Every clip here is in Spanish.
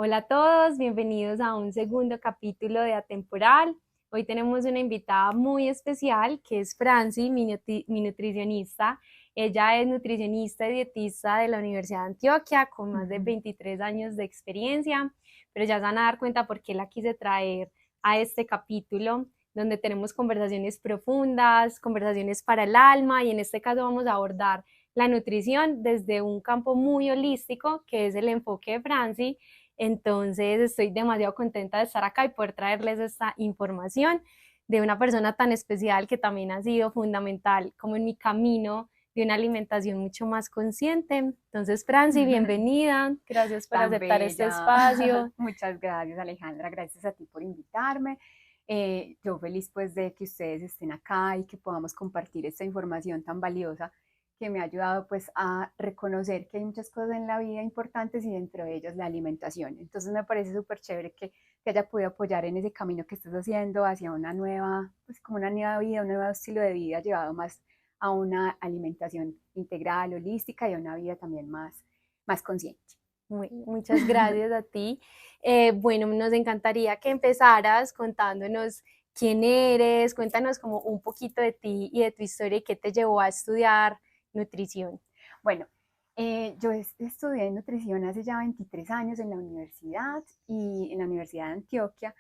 Hola a todos, bienvenidos a un segundo capítulo de Atemporal. Hoy tenemos una invitada muy especial que es Franci, mi nutricionista. Ella es nutricionista y dietista de la Universidad de Antioquia con más de 23 años de experiencia, pero ya se van a dar cuenta por qué la quise traer a este capítulo donde tenemos conversaciones profundas, conversaciones para el alma y en este caso vamos a abordar la nutrición desde un campo muy holístico que es el enfoque de Franci. Entonces estoy demasiado contenta de estar acá y poder traerles esta información de una persona tan especial que también ha sido fundamental como en mi camino de una alimentación mucho más consciente. Entonces, Franci, bienvenida. Gracias por Tan aceptar este bella. espacio. Muchas gracias, Alejandra. Gracias a ti por invitarme. Yo feliz pues de que ustedes estén acá y que podamos compartir esta información tan valiosa que me ha ayudado pues a reconocer que hay muchas cosas en la vida importantes y dentro de ellas la alimentación. Entonces me parece súper chévere que haya podido apoyar en ese camino que estás haciendo hacia una nueva, pues como una nueva vida, un nuevo estilo de vida llevado más a una alimentación integral, holística y a una vida también más consciente. Muchas gracias a ti. Bueno, nos encantaría que empezaras contándonos quién eres, cuéntanos como un poquito de ti y de tu historia y qué te llevó a estudiar nutrición. Bueno, yo estudié nutrición hace ya 23 años en la universidad y en la Universidad de Antioquia,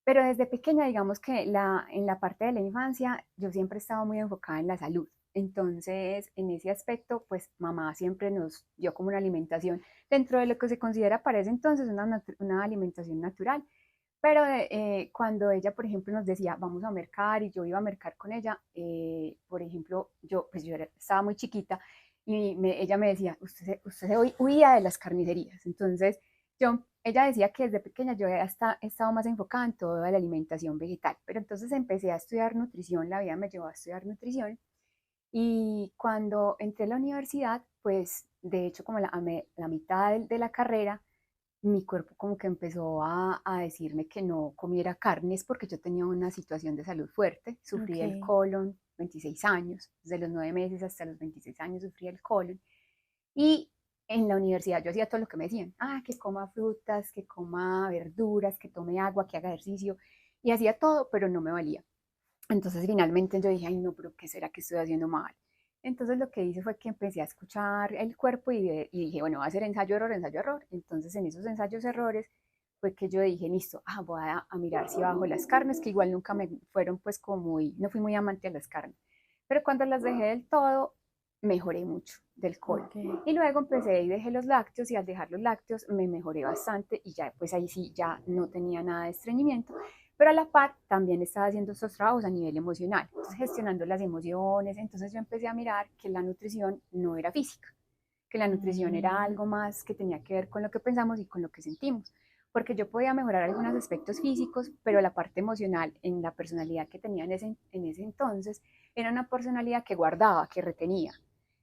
pero desde pequeña, digamos que en la parte de la infancia, yo siempre he estado muy enfocada en la salud. Entonces, en ese aspecto, pues mamá siempre nos dio como una alimentación dentro de lo que se considera para ese entonces una alimentación natural. Pero cuando ella, por ejemplo, nos decía, vamos a mercar y yo iba a mercar con ella, por ejemplo, estaba muy chiquita y ella me decía, usted huía de las carnicerías. Entonces, ella decía que desde pequeña yo he estado más enfocada en toda la alimentación vegetal. Pero entonces empecé a estudiar nutrición, la vida me llevó a estudiar nutrición. Y cuando entré a la universidad, pues de hecho como la mitad de la carrera, mi cuerpo como que empezó a decirme que no comiera carnes porque yo tenía una situación de salud fuerte, sufrí el Ok. colon 26 años, desde los 9 meses hasta los 26 años sufrí el colon y en la universidad yo hacía todo lo que me decían, que coma frutas, que coma verduras, que tome agua, que haga ejercicio y hacía todo, pero no me valía. Entonces finalmente yo dije, ay no, pero ¿qué será que estoy haciendo mal? Entonces lo que hice fue que empecé a escuchar el cuerpo y dije, bueno, va a ser ensayo-error, ensayo-error. Entonces en esos ensayos-errores fue que yo dije, listo, voy a mirar si bajo las carnes, que igual nunca me fueron pues como muy, no fui muy amante a las carnes. Pero cuando las dejé del todo, mejoré mucho del colon. Ok. Y luego empecé y dejé los lácteos y al dejar los lácteos me mejoré bastante y ya pues ahí sí ya no tenía nada de estreñimiento, pero a la par también estaba haciendo estos trabajos a nivel emocional, entonces gestionando las emociones, entonces yo empecé a mirar que la nutrición no era física, que la nutrición era Mm. algo más que tenía que ver con lo que pensamos y con lo que sentimos, porque yo podía mejorar algunos aspectos físicos, pero la parte emocional en la personalidad que tenía en ese entonces era una personalidad que guardaba, que retenía.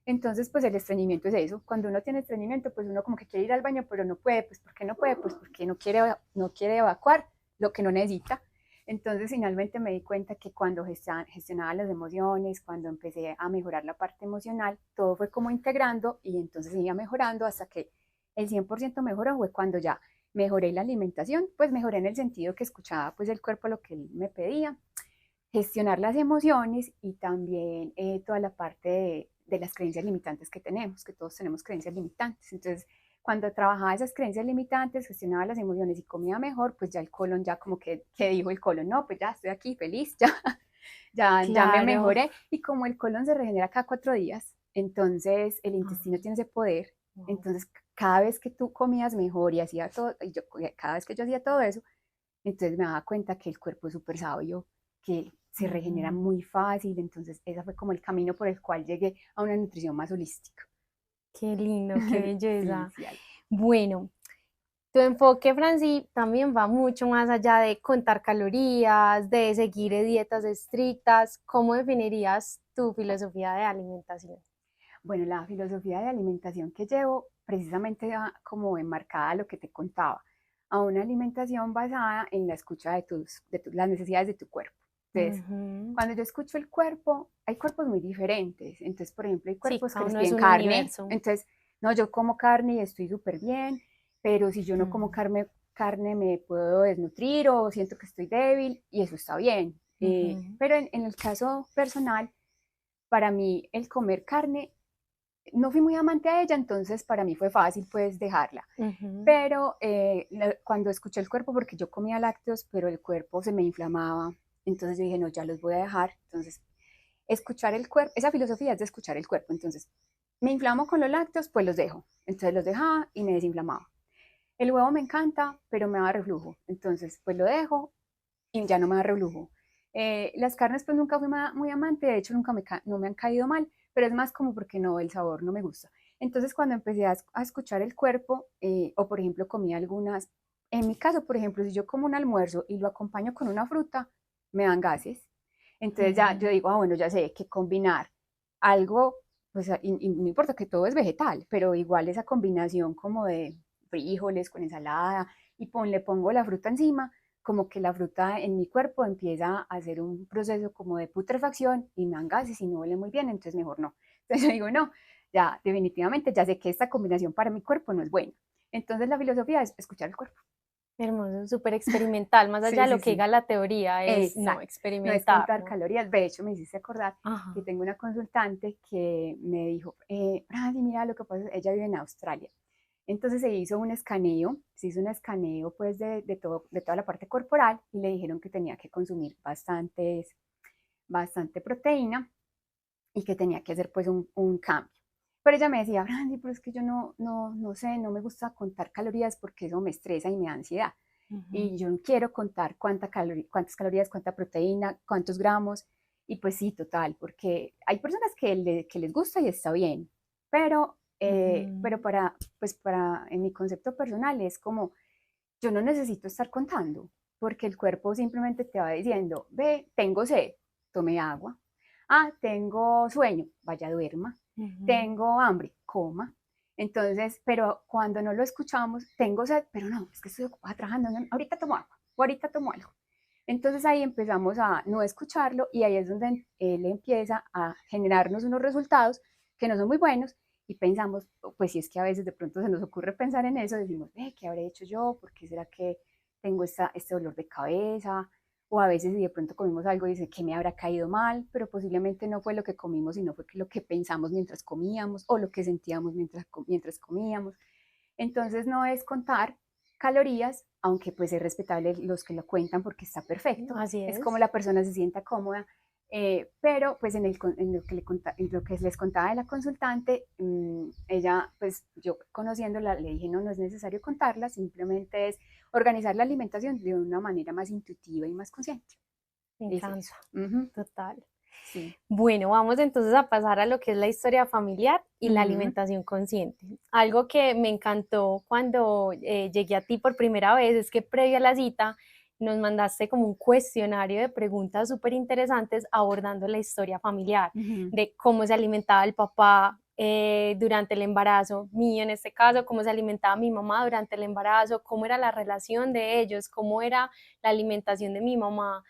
Entonces, pues el estreñimiento es eso. Cuando uno tiene estreñimiento, pues uno como que quiere ir al baño, pero no puede. Pues ¿por qué no puede? Pues porque no quiere evacuar lo que no necesita. Entonces, finalmente me di cuenta que cuando gestionaba las emociones, cuando empecé a mejorar la parte emocional, todo fue como integrando y entonces iba mejorando hasta que el 100% mejoró fue cuando ya mejoré la alimentación, pues mejoré en el sentido que escuchaba pues el cuerpo lo que él me pedía, gestionar las emociones y también toda la parte de las creencias limitantes que tenemos, que todos tenemos creencias limitantes. Entonces, cuando trabajaba esas creencias limitantes, gestionaba las emociones y comía mejor, pues ya el colon, ya como que dijo el colon, no, pues ya estoy aquí feliz, ya me Claro. mejoré. Y como el colon se regenera cada 4 días, entonces el Ah, intestino tiene ese poder. wow. Entonces, cada vez que tú comías mejor y hacía todo, cada vez que yo hacía todo eso, entonces me daba cuenta que el cuerpo es súper sabio, que se regenera Ujú. muy fácil. Entonces, ese fue como el camino por el cual llegué a una nutrición más holística. Qué lindo, qué Sí, belleza. sí, Ale. Bueno, tu enfoque, Franci, también va mucho más allá de contar calorías, de seguir dietas estrictas. ¿Cómo definirías tu filosofía de alimentación? Bueno, la filosofía de alimentación que llevo precisamente va como enmarcada a lo que te contaba, a una alimentación basada en la escucha las necesidades de tu cuerpo. Entonces, Ujú. cuando yo escucho el cuerpo, hay cuerpos muy diferentes. Entonces, por ejemplo, hay Sí, cuerpos que cada les uno es piden un carne. universo. Entonces, no, yo como carne y estoy súper bien, pero si yo no como carne me puedo desnutrir o siento que estoy débil y eso está bien. Pero en el caso personal, para mí el comer carne, no fui muy amante a ella, entonces para mí fue fácil pues dejarla. Pero cuando escuché el cuerpo, porque yo comía lácteos, pero el cuerpo se me inflamaba, entonces yo dije, no, ya los voy a dejar. Entonces, escuchar el cuerpo, esa filosofía es de escuchar el cuerpo. Entonces, me inflamo con los lácteos, pues los dejo. Entonces los dejaba y me desinflamaba. El huevo me encanta, pero me da reflujo. Entonces, pues lo dejo y ya no me da reflujo. Las carnes, pues nunca fui muy amante, de hecho nunca no me han caído mal, pero es más como porque no, el sabor no me gusta. Entonces, cuando empecé a escuchar el cuerpo, o por ejemplo comía algunas, en mi caso, por ejemplo, si yo como un almuerzo y lo acompaño con una fruta, me dan gases. Entonces ya yo digo, bueno, ya sé que combinar algo, pues y no importa que todo es vegetal, pero igual esa combinación como de frijoles con ensalada y le pongo la fruta encima, como que la fruta en mi cuerpo empieza a hacer un proceso como de putrefacción y me dan gases y no huele muy bien, entonces mejor no. Entonces yo digo, no, ya definitivamente ya sé que esta combinación para mi cuerpo no es buena. Entonces la filosofía es escuchar el cuerpo. Hermoso, súper experimental, más allá Sí, de lo sí, que diga sí. la teoría, es no, Exacto. No es contar experimentarlo. calorías. De hecho, me hiciste acordar que Ajá. tengo una consultante que me dijo, Franci, mira, lo que pasa es que ella vive en Australia. Entonces se hizo un escaneo pues de toda la parte corporal y le dijeron que tenía que consumir bastante proteína y que tenía que hacer pues un cambio. Pero ella me decía, Brandy, pero es que yo no sé, no me gusta contar calorías porque eso me estresa y me da ansiedad. Ujú. Y yo no quiero contar cuántas calorías, cuánta proteína, cuántos gramos. Y pues sí, total, porque hay personas que les gusta y está bien, pero Mm. en mi concepto personal es como, yo no necesito estar contando, porque el cuerpo simplemente te va diciendo, ve, tengo sed, tome agua. Ah, tengo sueño, vaya, duerma. Ujú. Tengo hambre, coma. Entonces, pero cuando no lo escuchamos, tengo sed, pero no, es que estoy ocupada trabajando, no, ahorita tomo agua o ahorita tomo algo. Entonces ahí empezamos a no escucharlo y ahí es donde él empieza a generarnos unos resultados que no son muy buenos y pensamos, pues si es que a veces de pronto se nos ocurre pensar en eso, decimos, ¿qué habré hecho yo? ¿Por qué será que tengo este dolor de cabeza? O a veces si de pronto comimos algo y dice que me habrá caído mal, pero posiblemente no fue lo que comimos, sino fue lo que pensamos mientras comíamos o lo que sentíamos mientras comíamos. Entonces no es contar calorías, aunque pues es respetable los que lo cuentan porque está perfecto, Así es como es. la persona se sienta cómoda, pero pues en lo que les contaba de la consultante, ella, pues yo conociéndola, le dije, no, no es necesario contarla, simplemente es organizar la alimentación de una manera más intuitiva y más consciente. Me Es eso. encanta, Ujú. total. Sí. Bueno, vamos entonces a pasar a lo que es la historia familiar y la Ujú. alimentación consciente. Algo que me encantó cuando llegué a ti por primera vez es que previo a la cita nos mandaste como un cuestionario de preguntas súper interesantes abordando la historia familiar, Ujú. de cómo se alimentaba el papá durante el embarazo mío en este caso, cómo se alimentaba mi mamá durante el embarazo, cómo era la relación de ellos, cómo era la alimentación de mi mamá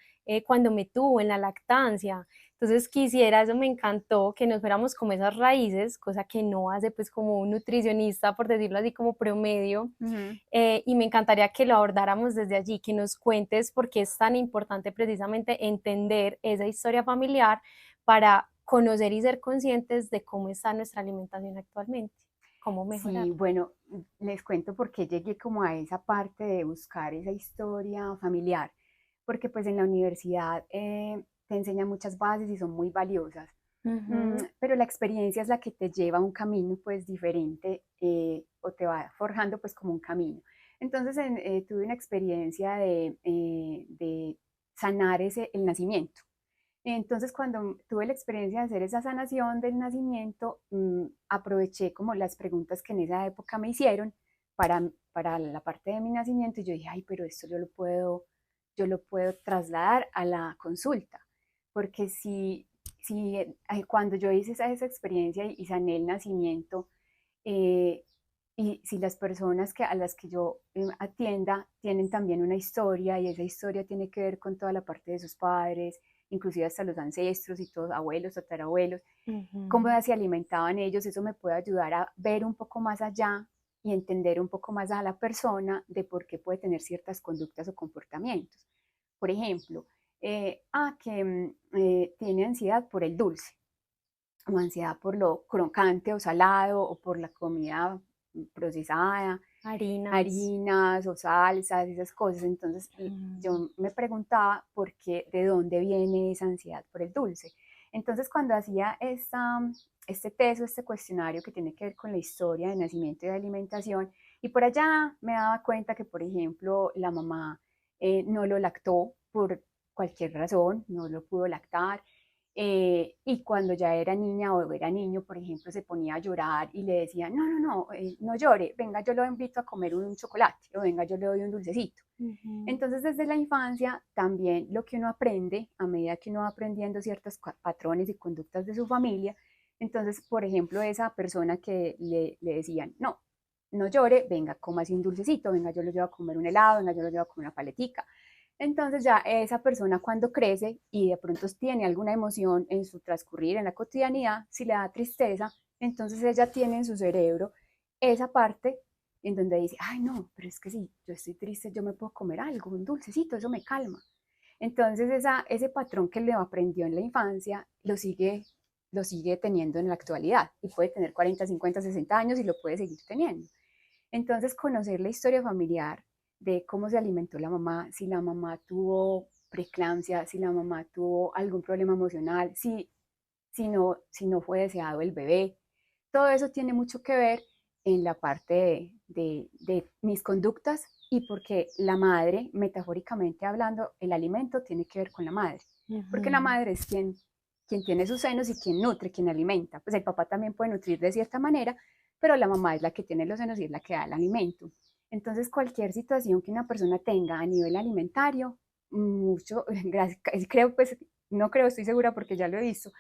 cuando me tuvo en la lactancia. Entonces quisiera, eso me encantó, que nos fuéramos como esas raíces, cosa que no hace pues como un nutricionista, por decirlo así, como promedio, Ujú. y me encantaría que lo abordáramos desde allí, que nos cuentes por qué es tan importante precisamente entender esa historia familiar para conocer y ser conscientes de cómo está nuestra alimentación actualmente, cómo mejorar. Sí, bueno, les cuento por qué llegué como a esa parte de buscar esa historia familiar, porque pues en la universidad te enseñan muchas bases y son muy valiosas. Ujú. Pero la experiencia es la que te lleva a un camino pues diferente, o te va forjando pues como un camino. Entonces tuve una experiencia de sanar el nacimiento. Entonces, cuando tuve la experiencia de hacer esa sanación del nacimiento, aproveché como las preguntas que en esa época me hicieron para la parte de mi nacimiento y yo dije, ay, pero esto yo lo puedo trasladar a la consulta, porque cuando yo hice esa experiencia y sané el nacimiento, eh, y si las personas a las que yo atienda tienen también una historia y esa historia tiene que ver con toda la parte de sus padres, inclusive hasta los ancestros y todos, abuelos, tatarabuelos, cómo Ujú. se alimentaban ellos, eso me puede ayudar a ver un poco más allá y entender un poco más a la persona de por qué puede tener ciertas conductas o comportamientos. Por ejemplo, tiene ansiedad por el dulce, o ansiedad por lo crocante o salado, o por la comida procesada, Harinas. harinas o salsas, esas cosas. Entonces yo me preguntaba por qué, de dónde viene esa ansiedad por el dulce. Entonces cuando hacía este test o este cuestionario que tiene que ver con la historia de nacimiento y de alimentación, y por allá me daba cuenta que, por ejemplo, la mamá no lo lactó por cualquier razón, no lo pudo lactar, y cuando ya era niña o era niño, por ejemplo, se ponía a llorar y le decían, no, no, no, no llore, venga, yo lo invito a comer un chocolate o venga, yo le doy un dulcecito. Entonces, desde la infancia, también lo que uno aprende, a medida que uno va aprendiendo ciertos patrones y conductas de su familia, entonces, por ejemplo, esa persona que le decían, no, no llore, venga, coma así un dulcecito, venga, yo lo llevo a comer un helado, venga, yo lo llevo a comer una paletica. Entonces ya esa persona cuando crece y de pronto tiene alguna emoción en su transcurrir, en la cotidianidad, si le da tristeza, entonces ella tiene en su cerebro esa parte en donde dice, ay no, pero es que si yo estoy triste, yo me puedo comer algo, un dulcecito, eso me calma. Entonces ese patrón que le aprendió en la infancia lo sigue teniendo en la actualidad y puede tener 40, 50, 60 años y lo puede seguir teniendo. Entonces, conocer la historia familiar de cómo se alimentó la mamá, si la mamá tuvo preeclampsia, si la mamá tuvo algún problema emocional, si no fue deseado el bebé, todo eso tiene mucho que ver en la parte de mis conductas y porque la madre, metafóricamente hablando, el alimento tiene que ver con la madre, porque la madre es quien tiene sus senos y quien nutre, quien alimenta. Pues el papá también puede nutrir de cierta manera, pero la mamá es la que tiene los senos y es la que da el alimento. Entonces, cualquier situación que una persona tenga a nivel alimentario, mucho, creo, pues, no creo, estoy segura porque ya lo he visto,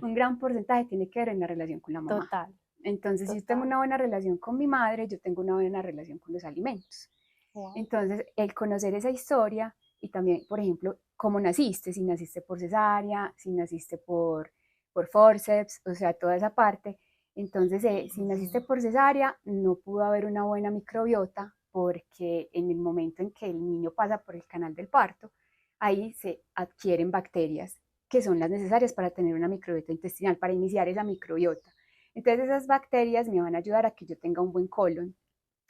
un gran porcentaje tiene que ver en la relación con la mamá. Total, Entonces, si yo tengo total. una buena relación con mi madre, yo tengo una buena relación con los alimentos. Wow. Entonces, el conocer esa historia y también, por ejemplo, cómo naciste, si naciste por cesárea, si naciste por forceps, o sea, toda esa parte. Entonces, si naciste por cesárea, no pudo haber una buena microbiota porque en el momento en que el niño pasa por el canal del parto, ahí se adquieren bacterias que son las necesarias para tener una microbiota intestinal, para iniciar esa microbiota. Entonces, esas bacterias me van a ayudar a que yo tenga un buen colon.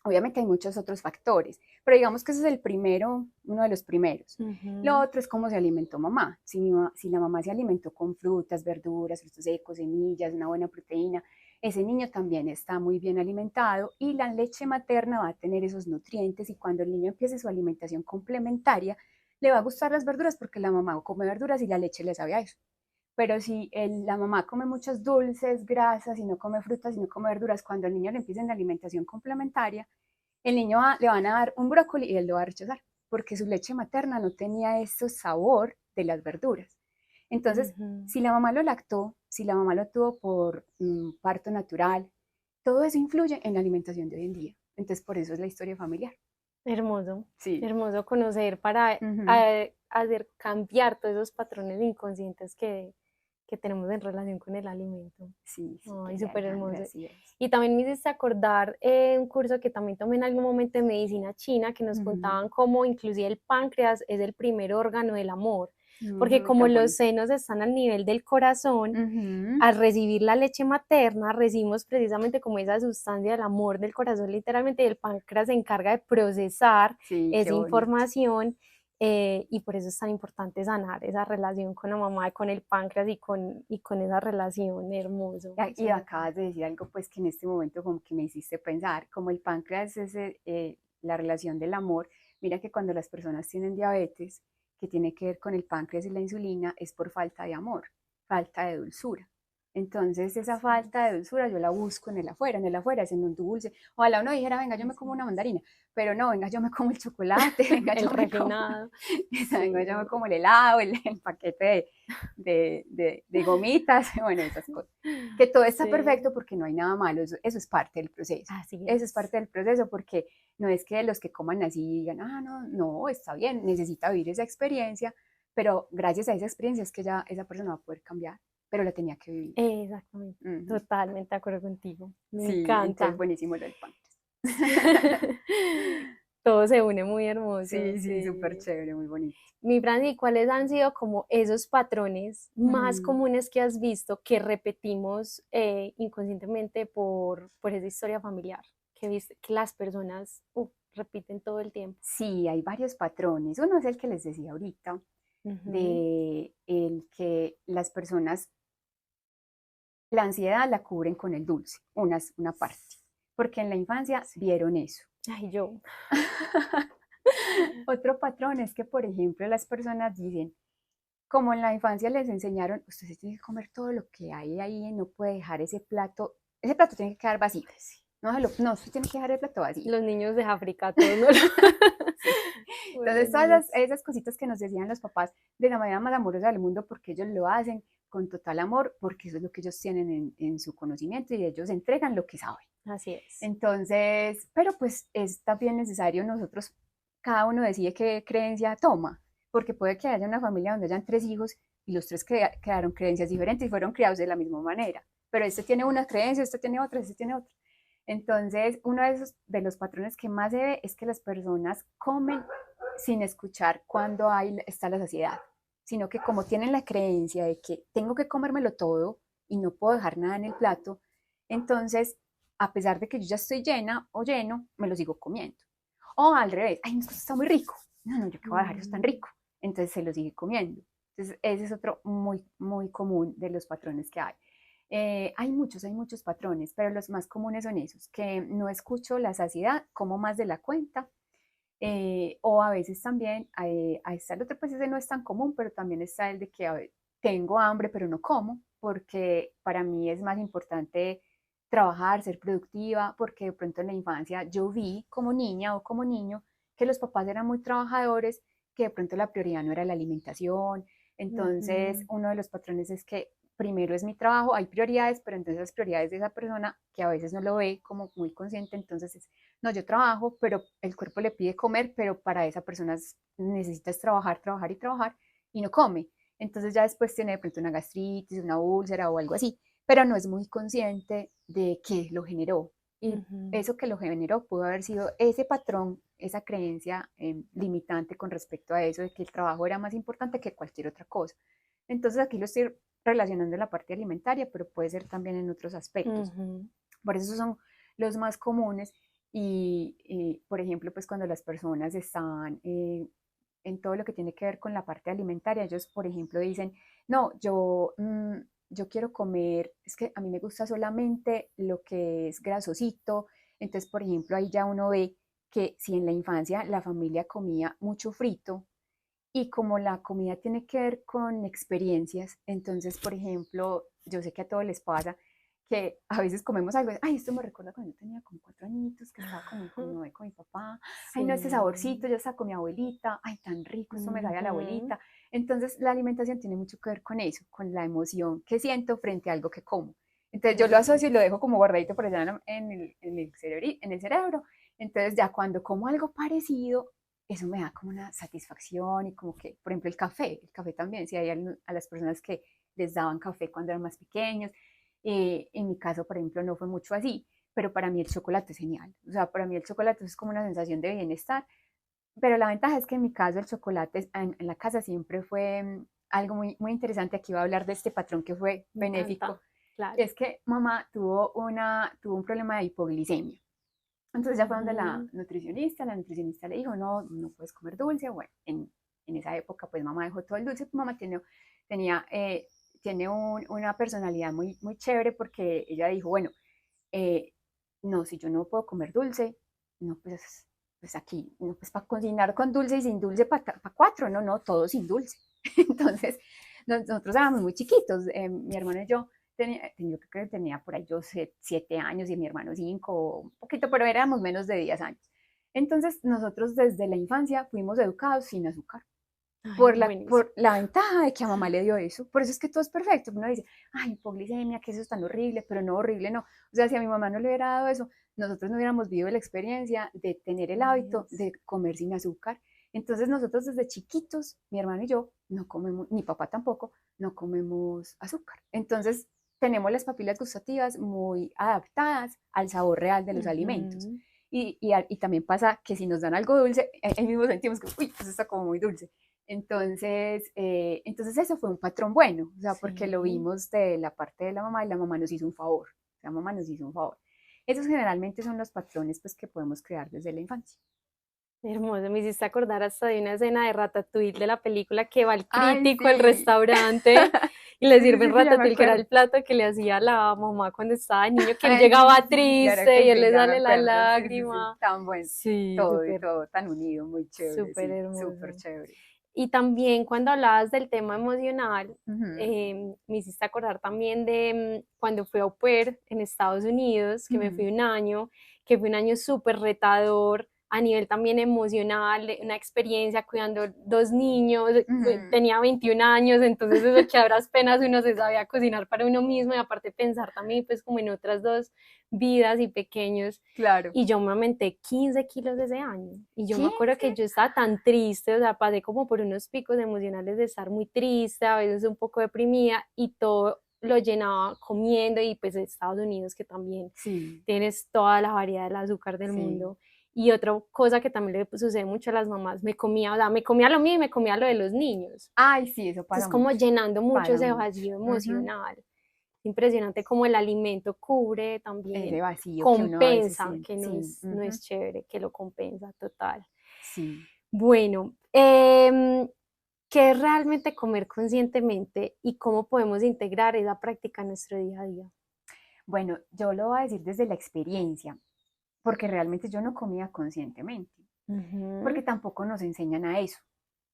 Obviamente hay muchos otros factores, pero digamos que ese es el primero, uno de los primeros. Lo otro es cómo se alimentó mamá. Si la mamá se alimentó con frutas, verduras, frutos secos, semillas, una buena proteína, ese niño también está muy bien alimentado y la leche materna va a tener esos nutrientes y cuando el niño empiece su alimentación complementaria, le va a gustar las verduras porque la mamá come verduras y la leche le sabe a eso. Pero si la mamá come muchos dulces, grasas, y no come frutas, y no come verduras, cuando el niño le empieza en la alimentación complementaria, el niño le van a dar un brócoli y él lo va a rechazar, porque su leche materna no tenía ese sabor de las verduras. Entonces, si la mamá lo lactó, si la mamá lo tuvo por parto natural, todo eso influye en la alimentación de hoy en día. Entonces, por eso es la historia familiar. Hermoso, Sí. hermoso conocer para hacer cambiar todos esos patrones inconscientes que tenemos en relación con el alimento. Sí, Ay, súper, súper Alejandra, hermoso. así es. Y también me hiciste acordar un curso que también tomé en algún momento de medicina china, que nos contaban cómo inclusive el páncreas es el primer órgano del amor, porque como Tan los bonito. senos están al nivel del corazón, al recibir la leche materna, recibimos precisamente como esa sustancia del amor del corazón, literalmente, y el páncreas se encarga de procesar Sí, qué esa bonito. información. Y por eso es tan importante sanar esa relación con la mamá, con el páncreas y con esa relación, hermoso. Y acabas de decir algo pues que en este momento como que me hiciste pensar, como el páncreas es la relación del amor, mira que cuando las personas tienen diabetes, que tiene que ver con el páncreas y la insulina, es por falta de amor, falta de dulzura. Entonces esa falta de dulzura yo la busco en el afuera es en un dulce. Ojalá uno dijera, venga, yo me como una mandarina, pero no, venga, yo me como el chocolate, venga, El yo me como, refinado, venga, sí, yo me como el helado, el paquete de gomitas, bueno, esas cosas. Que todo está sí, perfecto porque no hay nada malo, eso es parte del proceso. así Eso es es. parte del proceso porque no es que los que coman así digan, no, no, está bien, necesita vivir esa experiencia, pero gracias a esa experiencia es que ya esa persona va a poder cambiar, pero la tenía que vivir. Exactamente, Uh -huh. totalmente de acuerdo contigo. Me Sí, entonces encanta. buenísimo lo del pan. Todo se une muy hermoso, Sí, sí, súper sí. chévere, muy bonito. Mi Franci, ¿cuáles han sido como esos patrones más Mm, comunes que has visto que repetimos inconscientemente por esa historia familiar? Que viste que las personas repiten todo el tiempo. Sí, hay varios patrones. Uno es el que les decía ahorita, Ujú. de el que las personas la ansiedad la cubren con el dulce, una parte, porque en la infancia Sí. vieron eso. Ay, yo. Otro patrón es que, por ejemplo, las personas dicen, como en la infancia les enseñaron, usted se tiene que comer todo lo que hay ahí, no puede dejar ese plato tiene que quedar vacío. Ay, sí. No, usted tiene que dejar el plato vacío. Los niños de África, todos no lo... Sí. Entonces, todas esas cositas que nos decían los papás de la manera más amorosa del mundo, porque ellos lo hacen con total amor, porque eso es lo que ellos tienen en su conocimiento y ellos entregan lo que saben. Así es. Entonces, pero pues es también necesario nosotros, cada uno decide qué creencia toma, porque puede que haya una familia donde hayan 3 hijos y los tres crearon creencias diferentes y fueron criados de la misma manera, pero este tiene una creencia, este tiene otra, este tiene otra. Entonces, uno de los patrones que más se ve es que las personas comen sin escuchar cuando está la saciedad, sino que como tienen la creencia de que tengo que comérmelo todo y no puedo dejar nada en el plato, entonces, a pesar de que yo ya estoy llena o lleno, me lo sigo comiendo. O al revés, ay, esto está muy rico. No, no, yo qué voy a dejar eso tan Mm. rico. Entonces se lo sigue comiendo. Entonces, ese es otro muy, muy común de los patrones que hay. Hay muchos patrones, pero los más comunes son esos, que no escucho la saciedad, como más de la cuenta, o a veces también, ahí está el otro, pues ese no es tan común, pero también está el de que tengo hambre pero no como, porque para mí es más importante trabajar, ser productiva, porque de pronto en la infancia yo vi como niña o como niño que los papás eran muy trabajadores, que de pronto la prioridad no era la alimentación. Entonces, Ujú. uno de los patrones es que primero es mi trabajo, hay prioridades, pero entonces las prioridades de esa persona que a veces no lo ve como muy consciente, entonces es, no, yo trabajo, pero el cuerpo le pide comer, pero para esa persona necesitas trabajar, trabajar y trabajar y no come. Entonces ya después tiene de pronto una gastritis, una úlcera o algo así, pero no es muy consciente de qué lo generó. Y Ujú. eso que lo generó pudo haber sido ese patrón, esa creencia limitante con respecto a eso, de que el trabajo era más importante que cualquier otra cosa. Entonces aquí lo estoy relacionando en la parte alimentaria, pero puede ser también en otros aspectos. Ujú. Por eso son los más comunes y por ejemplo, pues cuando las personas están en todo lo que tiene que ver con la parte alimentaria, ellos, por ejemplo, dicen, no, yo quiero comer, es que a mí me gusta solamente lo que es grasosito. Entonces, por ejemplo, ahí ya uno ve que si en la infancia la familia comía mucho frito, y como la comida tiene que ver con experiencias, entonces, por ejemplo, yo sé que a todos les pasa que a veces comemos algo, ay, esto me recuerda cuando yo tenía como 4 añitos, que estaba con mi papá, ay, no, este saborcito, Sí. yo estaba con mi abuelita, ay, tan rico, esto me sabe a la Ujú. abuelita. Entonces, la alimentación tiene mucho que ver con eso, con la emoción que siento frente a algo que como. Entonces, yo lo asocio y lo dejo como guardadito por allá en el cerebro. Entonces, ya cuando como algo parecido, eso me da como una satisfacción y como que, por ejemplo, el café también, si hay a las personas que les daban café cuando eran más pequeños, en mi caso, por ejemplo, no fue mucho así, pero para mí el chocolate es genial, o sea, para mí el chocolate es como una sensación de bienestar, pero la ventaja es que en mi caso el chocolate en la casa siempre fue algo muy, muy interesante. Aquí voy a hablar de este patrón que fue Me benéfico, encanta, claro. es que mamá tuvo un problema de hipoglicemia. Entonces ya fue donde Ujú. la nutricionista le dijo, no, no puedes comer dulce. Bueno, en esa época pues mamá dejó todo el dulce, mamá tenía, tiene una personalidad muy, muy chévere porque ella dijo, bueno, eh, no, si yo no puedo comer dulce, no, pues aquí, no, pues para cocinar con dulce y sin dulce para cuatro, no, no, todo sin dulce. Entonces, nosotros éramos muy chiquitos, mi hermano y yo creo que tenía por ahí yo 7 años y mi hermano 5, un poquito, pero éramos menos de 10 años. Entonces, nosotros desde la infancia fuimos educados sin azúcar Ay, buenísimo. por la ventaja de que a mamá le dio eso. Por eso es que todo es perfecto. Uno dice, ay, hipoglicemia, que eso es tan horrible, pero no horrible, no. O sea, si a mi mamá no le hubiera dado eso, nosotros no hubiéramos vivido la experiencia de tener el Así hábito es. de comer sin azúcar. Entonces nosotros desde chiquitos, mi hermano y yo, no comemos, mi papá tampoco, no comemos azúcar. Entonces tenemos las papilas gustativas muy adaptadas al sabor real de los alimentos. Ujú. Y también pasa que si nos dan algo dulce, ahí mismo sentimos que, uy, eso está como muy dulce. Entonces eso fue un patrón bueno, o sea, porque lo Sí. vimos de la parte de la mamá y la mamá nos hizo un favor, la mamá nos hizo un favor. Esos generalmente son los patrones pues, que podemos crear desde la infancia. Hermoso, me hiciste acordar hasta de una escena de Ratatouille de la película que va el Ay, crítico al sí. restaurante y le Sí, sí, sirven sí, sí, ya me ratatouille, que era acuerdo. el plato que le hacía la mamá cuando estaba niño, que él Ay, sí, llegaba sí, sí, claro triste que y él sí, le ya me sale la acuerdo. Sí, sí, sí, lágrima. tan bueno. Sí, Todo y súper, todo tan unido, muy chévere, súper sí, súper hermoso. chévere. Y también cuando hablabas del tema emocional, Ujú, me hiciste acordar también de cuando fui au pair en Estados Unidos, que me fui ujú, un año, que fue un año súper retador a nivel también emocional, una experiencia cuidando dos niños, ujú. tenía 21 años, entonces eso que a duras penas uno se sabía cocinar para uno mismo y aparte pensar también pues como en otras dos vidas y pequeños Claro. y yo me aumenté 15 kilos ese año. Y yo me acuerdo ¿15? que yo estaba tan triste, o sea, pasé como por unos picos emocionales de estar muy triste, a veces un poco deprimida, y todo lo llenaba comiendo, y pues Estados Unidos, que también Sí, tienes toda la variedad del azúcar del sí. mundo. Y otra cosa que también le sucede mucho a las mamás, me comía, o sea, me comía lo mío y me comía lo de los niños. Ay, sí, eso Entonces, pasa como mucho, llenando mucho pasa ese mucho. vacío Ujú. emocional. Impresionante como el alimento cubre Ese también, vacío que uno a veces compensa, siente, que sí, no ujú, es chévere, que lo compensa total. sí. Bueno, ¿qué es realmente comer conscientemente y cómo podemos integrar esa práctica en nuestro día a día? Bueno, yo lo voy a decir desde la experiencia, porque realmente yo no comía conscientemente, porque Ujú. tampoco nos enseñan a eso.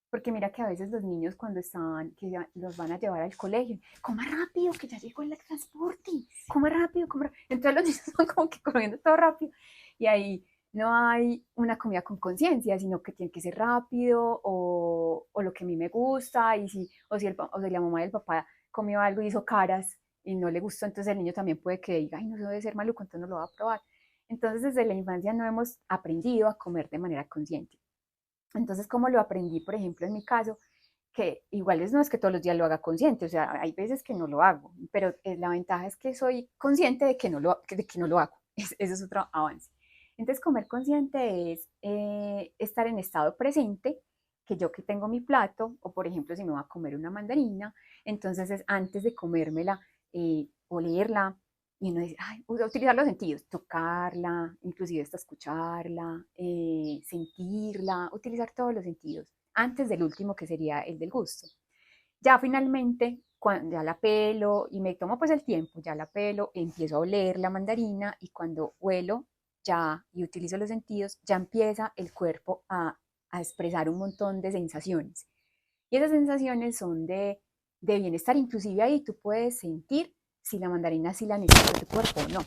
Porque mira que a veces los niños cuando están, que ya los van a llevar al colegio, coma rápido, que ya llegó el transporte, coma rápido, coma rápido. Entonces los niños son como que comiendo todo rápido. Y ahí no hay una comida con conciencia, sino que tiene que ser rápido o lo que a mí me gusta. Y si, o si la mamá y el papá comió algo y hizo caras y no le gustó, entonces el niño también puede que diga, ay, no se debe ser maluco, entonces no lo va a probar. Entonces desde la infancia no hemos aprendido a comer de manera consciente. Entonces, como lo aprendí, por ejemplo, en mi caso, que igual no es que todos los días lo haga consciente, o sea, hay veces que no lo hago, pero la ventaja es que soy consciente de que no lo hago. Eso es otro avance. Entonces, comer consciente es estar en estado presente, que yo que tengo mi plato, o por ejemplo, si me voy a comer una mandarina, entonces es antes de comérmela, olerla, y uno dice, ay, utilizar los sentidos, tocarla, inclusive hasta escucharla, sentirla, utilizar todos los sentidos, antes del último que sería el del gusto. Ya finalmente, cuando ya la pelo y me tomo pues el tiempo, ya la pelo, empiezo a oler la mandarina y cuando huelo ya y utilizo los sentidos, ya empieza el cuerpo a expresar un montón de sensaciones. Y esas sensaciones son de bienestar, inclusive ahí tú puedes sentir si la mandarina sí la necesita tu cuerpo o no,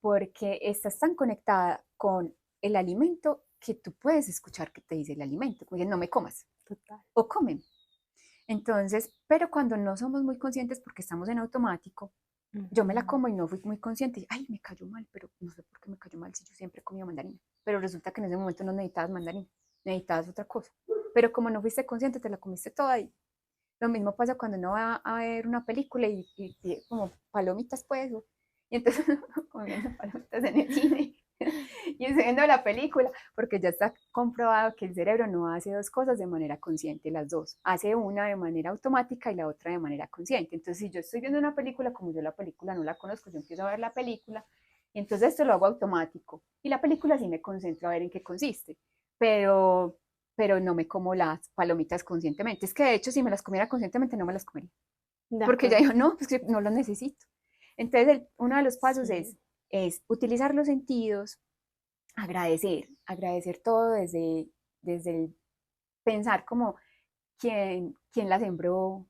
porque estás tan conectada con el alimento que tú puedes escuchar que te dice el alimento, como no me comas Total. o comen. Entonces, pero cuando no somos muy conscientes porque estamos en automático, yo me la Ujú. como y no fui muy consciente, ay, me cayó mal, pero no sé por qué me cayó mal si yo siempre comía mandarina, pero resulta que en ese momento no necesitabas mandarina, necesitabas otra cosa, pero como no fuiste consciente, te la comiste toda y lo mismo pasa cuando uno va a ver una película y pide como palomitas, pues, y entonces comiendo palomitas en el cine y estoy viendo la película, porque ya está comprobado que el cerebro no hace dos cosas de manera consciente, las dos. Hace una de manera automática y la otra de manera consciente. Entonces, si yo estoy viendo una película, como yo la película no la conozco, yo empiezo a ver la película y entonces esto lo hago automático. Y la película sí me concentro a ver en qué consiste, pero pero no me como las palomitas conscientemente. Es que de hecho si me las comiera conscientemente no me las comería, De porque ya acuerdo. digo, no, pues que no las necesito. Entonces uno de los pasos Sí. es utilizar los sentidos, agradecer todo desde el pensar como quién la sembró,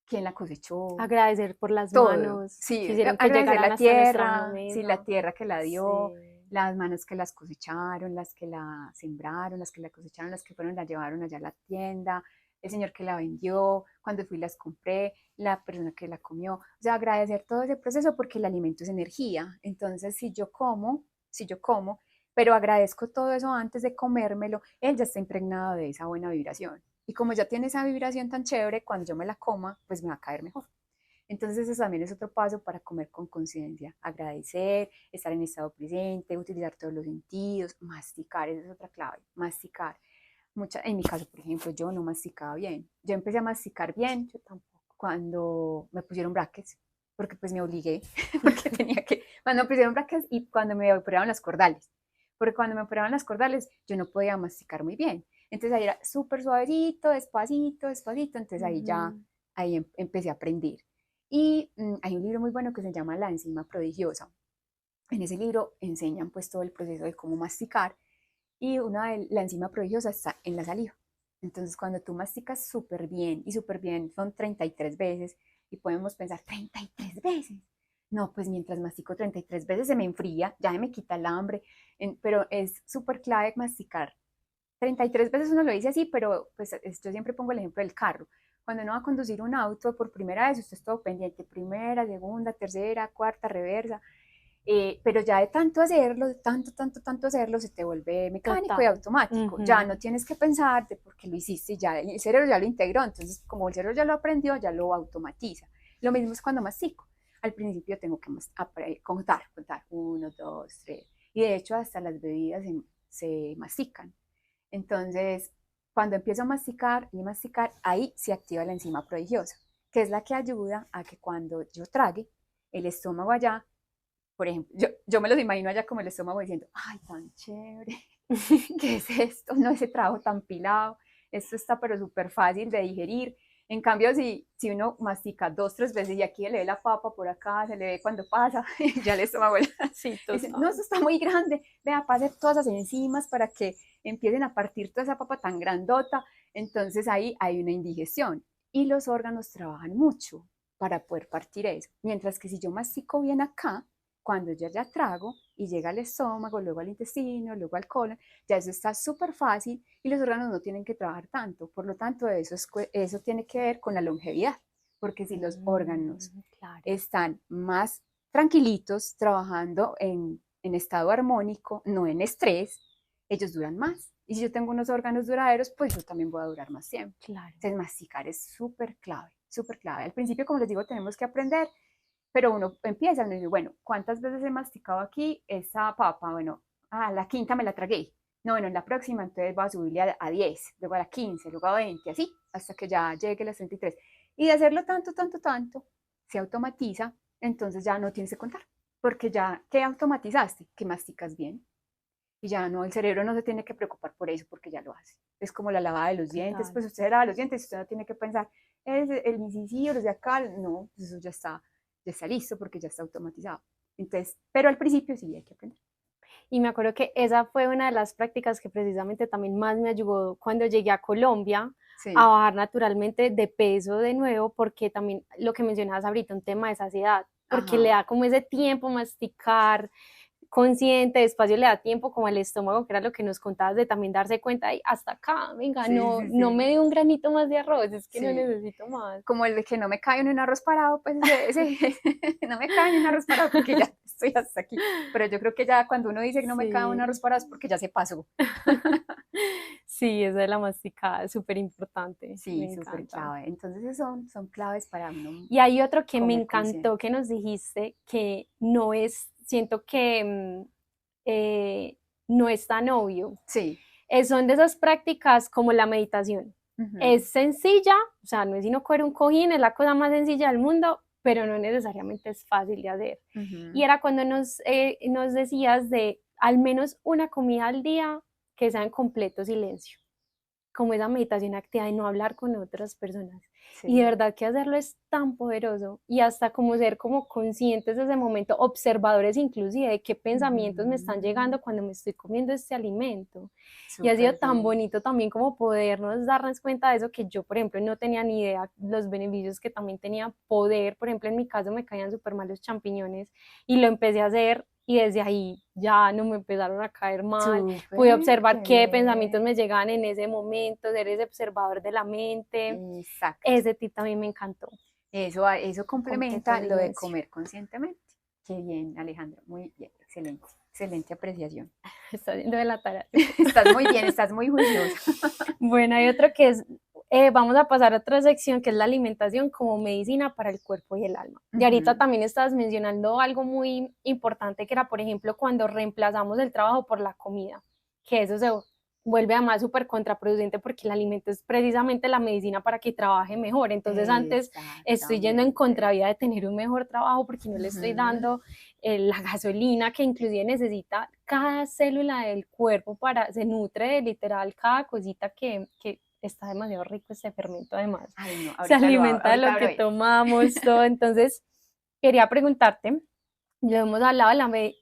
quién la cosechó, Agradecer por las todo. manos Sí, que hicieron que agradecer llegaran la hasta nuestra tierra, sí, la mesa. tierra que la dio, Sí. las manos que las cosecharon, las que la sembraron, las que la cosecharon, las que fueron, la llevaron allá a la tienda, el señor que la vendió, cuando fui las compré, la persona que la comió. O sea, agradecer todo ese proceso porque el alimento es energía. Entonces, si yo como, pero agradezco todo eso antes de comérmelo, él ya está impregnado de esa buena vibración. Y como ya tiene esa vibración tan chévere, cuando yo me la coma, pues me va a caer mejor. Entonces eso también es otro paso para comer con conciencia, agradecer, estar en estado presente, utilizar todos los sentidos, masticar, esa es otra clave, masticar. En mi caso, por ejemplo, yo no masticaba bien. Yo empecé a masticar bien Yo tampoco. cuando me pusieron brackets, porque pues me obligué, porque tenía que, cuando me pusieron brackets y cuando me operaron las cordales, porque cuando me operaron las cordales yo no podía masticar muy bien. Entonces ahí era súper suavecito, despacito, despacito, entonces ahí ya, ahí empecé a aprender. Y hay un libro muy bueno que se llama La enzima prodigiosa. En ese libro enseñan pues todo el proceso de cómo masticar y la enzima prodigiosa está en la saliva. Entonces cuando tú masticas súper bien son 33 veces y podemos pensar 33 veces. No, pues mientras mastico 33 veces se me enfría, ya me quita el hambre, pero es súper clave masticar 33 veces. Uno lo dice así, pero pues yo siempre pongo el ejemplo del carro. Cuando uno va a conducir un auto por primera vez, usted es todo pendiente, primera, segunda, tercera, cuarta, reversa, pero ya de tanto hacerlo, de tanto hacerlo, se te vuelve mecánico y Total. automático. Ya no tienes que pensarte porque lo hiciste, ya el cerebro ya lo integró, entonces como el cerebro ya lo aprendió, ya lo automatiza. Lo mismo es cuando mastico. Al principio tengo que contar, uno, dos, tres, y de hecho hasta las bebidas se mastican. Entonces, cuando empiezo a masticar y masticar, ahí se activa la enzima prodigiosa, que es la que ayuda a que cuando yo trague, el estómago allá, por ejemplo, yo me los imagino allá como el estómago diciendo, ay, tan chévere, ¿qué es esto? No, ese trabajo tan pilado, esto está pero súper fácil de digerir. En cambio, si uno mastica dos, tres veces y aquí se le ve la papa por acá, se le ve cuando pasa, ya el estómago Sí, dice, no, total. eso está muy grande, vea, pase todas esas enzimas para que empiecen a partir toda esa papa tan grandota. Entonces ahí hay una indigestión y los órganos trabajan mucho para poder partir eso. Mientras que si yo mastico bien acá, cuando yo ya trago y llega al estómago, luego al intestino, luego al colon, ya eso está súper fácil y los órganos no tienen que trabajar tanto. Por lo tanto, eso tiene que ver con la longevidad, porque si los órganos Claro. están más tranquilitos, trabajando en estado armónico, no en estrés, ellos duran más. Y si yo tengo unos órganos duraderos, pues yo también voy a durar más tiempo. Claro. Entonces, masticar es súper clave, súper clave. Al principio, como les digo, tenemos que aprender, pero uno empieza, uno dice, bueno, ¿cuántas veces he masticado aquí esa papa? Bueno, la quinta me la tragué. No, bueno, en la próxima entonces voy a subirle a 10, luego a la 15, luego a 20, así, hasta que ya llegue a las 33. Y de hacerlo tanto, se automatiza, entonces ya no tienes que contar, porque ya, ¿qué automatizaste? Que masticas bien. Y ya no, el cerebro no se tiene que preocupar por eso, porque ya lo hace. Es como la lavada de los dientes, Total. pues usted se lava los dientes, usted no tiene que pensar, es el inciso, los de acá, no, eso ya está listo porque ya está automatizado. Entonces, pero al principio sí hay que aprender. Y me acuerdo que esa fue una de las prácticas que precisamente también más me ayudó cuando llegué a Colombia a Sí, bajar naturalmente de peso de nuevo, porque también lo que mencionabas ahorita, un tema de saciedad, porque le ajá. da como ese tiempo masticar, consciente, despacio le da tiempo como al estómago, que era lo que nos contabas de también darse cuenta, y hasta acá, venga, Sí, no, sí, no me sí. dio un granito más de arroz, es que no Sí. necesito más. Como el de que no me cae en un arroz parado, pues no me cae en un arroz parado porque ya estoy hasta aquí. Pero yo creo que ya cuando uno dice que no me cae en un arroz Sí. parado es porque ya se pasó. Sí, esa de la masticada es súper importante, me Sí, súper encanta. clave. Entonces son claves para uno Y hay otro que me comer consciente. encantó que nos dijiste que no es, siento que no es tan obvio. Sí. Son de esas prácticas como la meditación. Ujú, Es sencilla, o sea, no es sino coger un cojín, es la cosa más sencilla del mundo, pero no necesariamente es fácil de hacer. Y ujú. era cuando nos decías de al menos una comida al día que sea en completo silencio, como esa meditación activa de no hablar con otras personas. Y de Sí. verdad que hacerlo es tan poderoso y hasta como ser como conscientes de ese momento, observadores inclusive de qué pensamientos me están Ujú. llegando cuando me estoy comiendo este alimento. Y ha sido Súper tan bien. bonito también como podernos darnos cuenta de eso que yo, por ejemplo, no tenía ni idea los beneficios que también tenía poder. Por ejemplo, en mi caso me caían súper mal los champiñones y lo empecé a hacer y desde ahí ya no me empezaron a caer mal. Pude Súper, observar qué qué pensamientos bien. me llegaban en ese momento, ser ese observador de la mente. Exacto. Ese tip también me encantó. Eso Completo complementa lo de silencio. comer conscientemente. Qué bien, Alejandra. Muy bien. Excelente. Excelente apreciación. Está haciendo de la tarea. Estás muy bien, estás muy juiciosa. Bueno, hay otro que es vamos a pasar a otra sección que es la alimentación como medicina para el cuerpo y el alma. Y ahorita también estabas mencionando algo muy importante que era, por ejemplo, cuando reemplazamos el trabajo por la comida, que eso se vuelve además súper contraproducente porque el alimento es precisamente la medicina para que trabaje mejor. Entonces antes estoy yendo en Exactamente. contravía de tener un mejor trabajo porque no le estoy dando la gasolina que inclusive necesita cada célula del cuerpo para, se nutre de literal cada cosita que está demasiado rico ese fermento además. Ay, no, Se alimenta de ahorita lo abro que eso. tomamos, todo. Entonces, quería preguntarte, lo hemos hablado,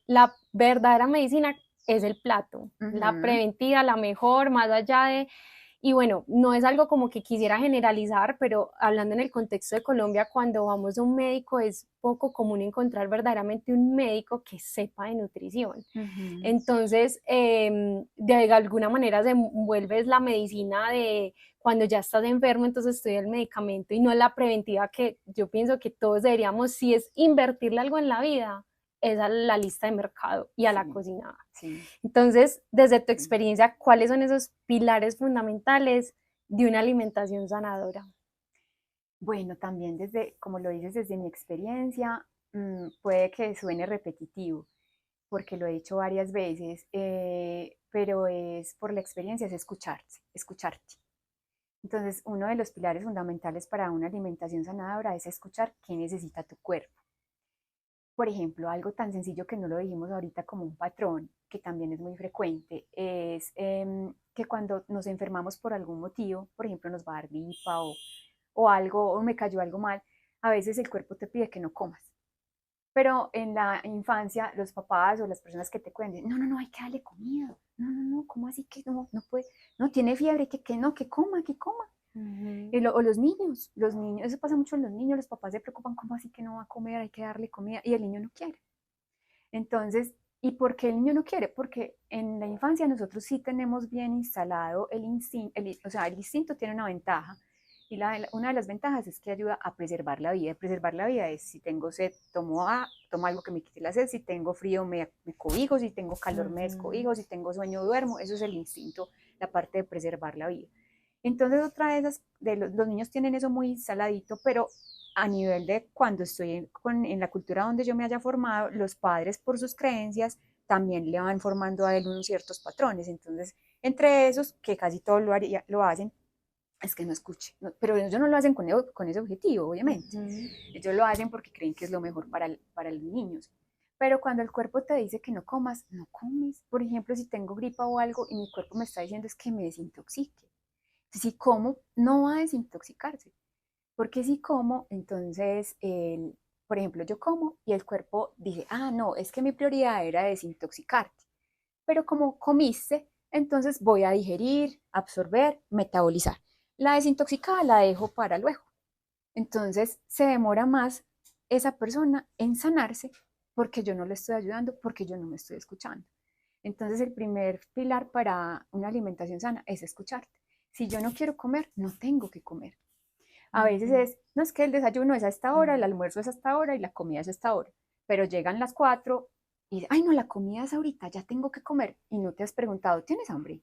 la verdadera medicina es el plato, la Ujú. preventiva, la mejor, más allá de, y bueno, no es algo como que quisiera generalizar, pero hablando en el contexto de Colombia, cuando vamos a un médico es poco común encontrar verdaderamente un médico que sepa de nutrición. Ujú. Entonces, de alguna manera se vuelve la medicina de cuando ya estás enfermo, entonces estoy el medicamento y no la preventiva que yo pienso que todos deberíamos, si es invertirle algo en la vida, es a la lista de mercado y a la Sí, cocinada. sí. Entonces, desde tu Sí. experiencia, ¿cuáles son esos pilares fundamentales de una alimentación sanadora? Bueno, también desde, como lo dices, desde mi experiencia, puede que suene repetitivo, porque lo he dicho varias veces, pero es por la experiencia, es escucharte. Entonces, uno de los pilares fundamentales para una alimentación sanadora es escuchar qué necesita tu cuerpo. Por ejemplo, algo tan sencillo que no lo dijimos ahorita como un patrón, que también es muy frecuente, es que cuando nos enfermamos por algún motivo, por ejemplo, nos va a dar gripa o algo, o me cayó algo mal, a veces el cuerpo te pide que no comas. Pero en la infancia, los papás o las personas que te cuenten, no, no, no, hay que darle comida. No, no, no, ¿cómo así que no? No puede, no, tiene fiebre, que no, que coma, que coma. Ujú. O los niños, eso pasa mucho en los niños, los papás se preocupan, ¿cómo así que no va a comer? Hay que darle comida y el niño no quiere. Entonces, ¿y por qué el niño no quiere? Porque en la infancia nosotros sí tenemos bien instalado el instinto, o sea, el instinto tiene una ventaja y una de las ventajas es que ayuda a preservar la vida. Preservar la vida es si tengo sed, tomo algo que me quite la sed, si tengo frío me cobijo, si tengo calor me Ujú. descobijo, si tengo sueño duermo, eso es el instinto, la parte de preservar la vida. Entonces, otra de esas, los niños tienen eso muy instaladito, pero a nivel de cuando estoy en la cultura donde yo me haya formado, los padres por sus creencias también le van formando a él unos ciertos patrones. Entonces, entre esos, que casi todos lo hacen, es que no escuche. Pero ellos no lo hacen con ese objetivo, obviamente. Ujú. Ellos lo hacen porque creen que es lo mejor para los niños. Pero cuando el cuerpo te dice que no comas, no comes. Por ejemplo, si tengo gripa o algo y mi cuerpo me está diciendo es que me desintoxique. Si como, no va a desintoxicarse. Porque si como, entonces, por ejemplo, yo como y el cuerpo dice, ah, no, es que mi prioridad era desintoxicarte. Pero como comiste, entonces voy a digerir, absorber, metabolizar. La desintoxicada la dejo para luego. Entonces se demora más esa persona en sanarse porque yo no le estoy ayudando, porque yo no me estoy escuchando. Entonces el primer pilar para una alimentación sana es escucharte. Si yo no quiero comer, no tengo que comer. A veces Ujú. es, no es que el desayuno es a esta hora, el almuerzo es a esta hora y la comida es a esta hora. Pero llegan las 4 y, ay, no, la comida es ahorita, ya tengo que comer. Y no te has preguntado, ¿tienes hambre?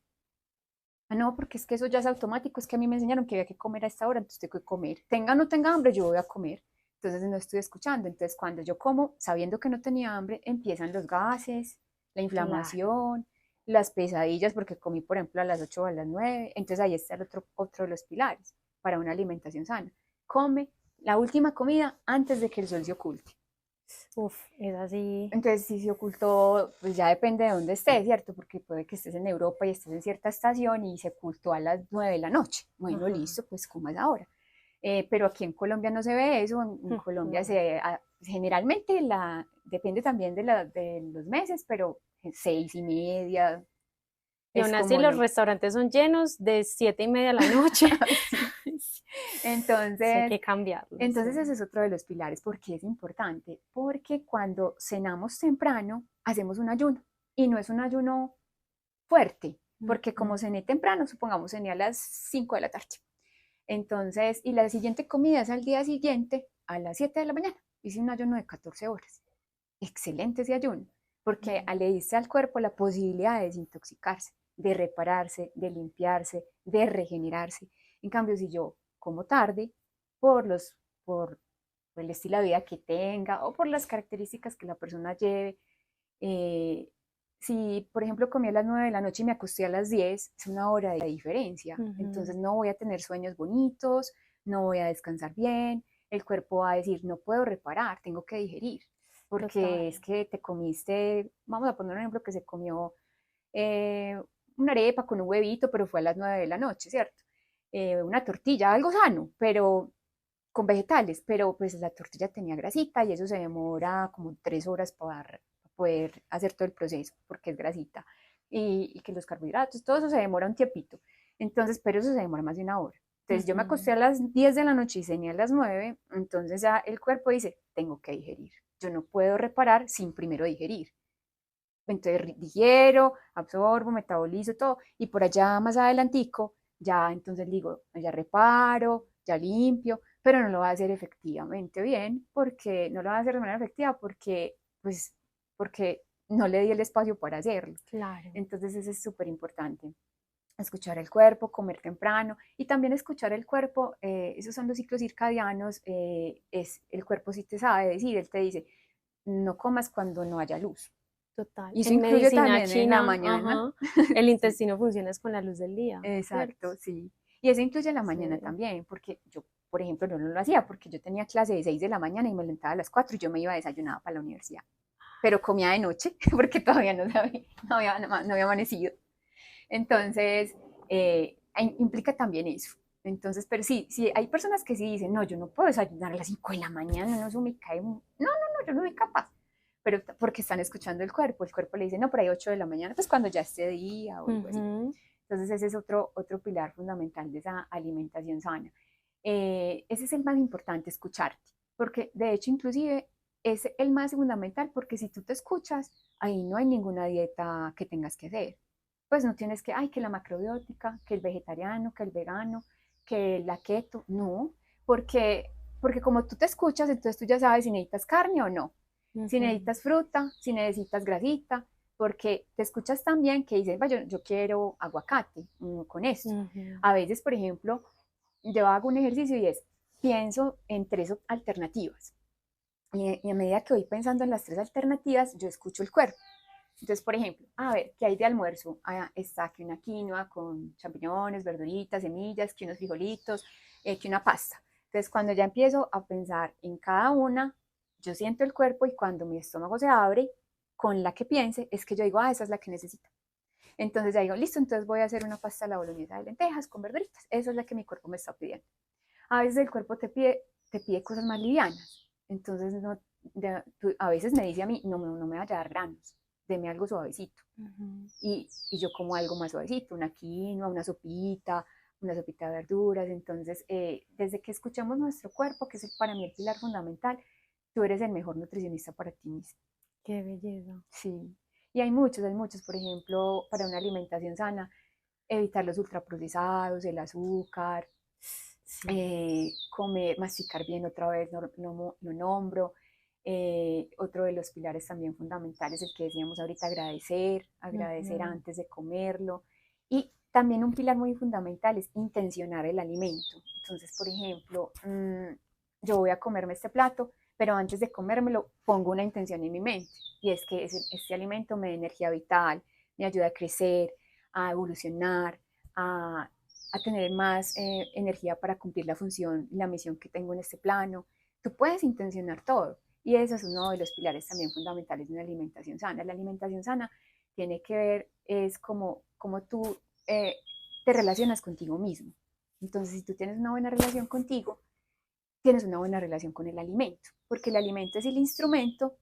Ah, no, porque es que eso ya es automático, es que a mí me enseñaron que había que comer a esta hora, entonces tengo que comer. Tenga o no tenga hambre, yo voy a comer. Entonces no estoy escuchando. Entonces cuando yo como, sabiendo que no tenía hambre, empiezan los gases, la Claro. inflamación, las pesadillas, porque comí, por ejemplo, a las 8 o a las 9. Entonces ahí está el otro de los pilares para una alimentación sana. Come la última comida antes de que el sol se oculte. Uf, es así. Entonces, si se ocultó, pues ya depende de dónde estés, ¿cierto? Porque puede que estés en Europa y estés en cierta estación y se ocultó a las 9 de la noche. Bueno, Ajá. listo, pues comas ahora. Pero aquí en Colombia no se ve eso. En Colombia No. generalmente depende también de los meses, pero 6:30 Y es aún así como los lo. restaurantes son llenos de 7:30 de la noche. Sí. Sí, hay Entonces, que cambiarlo, entonces sí. ese es otro de los pilares. ¿Por qué es importante? Porque cuando cenamos temprano, hacemos un ayuno. Y no es un ayuno fuerte, porque como Ujú. cené temprano, supongamos cené a las 5 de la tarde. Entonces, y la siguiente comida es al día siguiente a las 7 de la mañana. Hice un ayuno de 14 horas. Excelente ese ayuno, porque le diste al cuerpo la posibilidad de desintoxicarse, de repararse, de limpiarse, de regenerarse. En cambio, si yo como tarde, por los, por el estilo de vida que tenga o por las características que la persona lleve, eh, si, por ejemplo, comí a las 9 de la noche y me acosté a las 10, es una hora de diferencia. Ujú. Entonces no voy a tener sueños bonitos, no voy a descansar bien, el cuerpo va a decir, no puedo reparar, tengo que digerir, Total. porque es que te comiste, vamos a poner un ejemplo, que se comió eh, una arepa con un huevito, pero fue a las 9 de la noche, ¿cierto? Una tortilla, algo sano, pero con vegetales, pero pues la tortilla tenía grasita y eso se demora como 3 horas para poder hacer todo el proceso, porque es grasita. Y que los carbohidratos, todo eso se demora un tiempito. Entonces, pero eso se demora más de una hora. Entonces yo me acosté Ujú. a las 10 de la noche y cené a las 9, entonces ya el cuerpo dice, tengo que digerir. Yo no puedo reparar sin primero digerir. Entonces digiero, absorbo, metabolizo todo y por allá más adelantico ya entonces digo, ya reparo, ya limpio, pero no lo va a hacer efectivamente bien porque no lo va a hacer de manera efectiva porque pues porque no le di el espacio para hacerlo. Claro. Entonces eso es súper importante. Escuchar el cuerpo, comer temprano y también escuchar el cuerpo, esos son los ciclos circadianos, es, el cuerpo sí te sabe decir, él te dice, no comas cuando no haya luz. Total. Y eso En incluye medicina también en la china, mañana. ajá, el Sí, intestino funciona es con la luz del día, ¿cierto? exacto, sí. Y eso incluye la mañana Sí. también, porque yo, por ejemplo, no lo hacía, porque yo tenía clase de 6 de la mañana y me levantaba a las 4 y yo me iba desayunada para la universidad. Pero comía de noche, porque todavía no, sabía, no había amanecido. Entonces, implica también eso. Entonces, pero sí, sí, hay personas que sí dicen, no, yo no puedo desayunar a las 5 de la mañana, no, eso me cae, no, no, no, yo no soy capaz. Pero porque están escuchando el cuerpo le dice, no, pero hay 8 de la mañana, pues cuando ya esté día o algo así. Ujú. Entonces, ese es otro pilar fundamental de esa alimentación sana. Ese es el más importante, escucharte, porque de hecho, inclusive, es el más fundamental, porque si tú te escuchas, ahí no hay ninguna dieta que tengas que hacer. Pues no tienes que, ay, que la macrobiótica, que el vegetariano, que el vegano, que la keto, no, porque como tú te escuchas, entonces tú ya sabes si necesitas carne o no, si Ujú. necesitas fruta, si necesitas grasita, porque te escuchas tan bien que dices, yo quiero aguacate con esto. Ujú. A veces, por ejemplo, yo hago un ejercicio y es, pienso en 3 alternativas. Y a medida que voy pensando en las 3 alternativas, yo escucho el cuerpo. Entonces, por ejemplo, a ver, ¿qué hay de almuerzo? Ah, está que una quinoa con champiñones, verduritas, semillas, que unos frijolitos, que una pasta. Entonces, cuando ya empiezo a pensar en cada una, yo siento el cuerpo y cuando mi estómago se abre, con la que piense, es que yo digo, esa es la que necesito. Entonces ya digo, listo, entonces voy a hacer una pasta a la boloñesa de lentejas con verduritas. Esa es la que mi cuerpo me está pidiendo. A veces el cuerpo te pide cosas más livianas. Entonces, no, a veces me dice a mí, no, no me vaya a dar granos, deme algo suavecito. Ujú. Y yo como algo más suavecito, una quinoa, una sopita de verduras. Entonces, desde que escuchamos nuestro cuerpo, que es para mí el pilar fundamental, tú eres el mejor nutricionista para ti mismo. Qué belleza. Sí. Y hay muchos, por ejemplo, para una alimentación sana, evitar los ultraprocesados, el azúcar, Sí. comer, masticar bien otra vez, lo nombro. Otro de los pilares también fundamentales, el que decíamos ahorita, agradecer Ujú. antes de comerlo. Y también un pilar muy fundamental es intencionar el alimento. Entonces, por ejemplo, yo voy a comerme este plato, pero antes de comérmelo pongo una intención en mi mente y es que este alimento me da energía vital, me ayuda a crecer, a evolucionar, a a tener más energía para cumplir la función, la misión que tengo en este plano. Tú puedes intencionar todo y eso es uno de los pilares también fundamentales de una alimentación sana. La alimentación sana tiene que ver, es como tú te relacionas contigo mismo. Entonces, si tú tienes una buena relación contigo, tienes una buena relación con el alimento, porque el alimento es el instrumento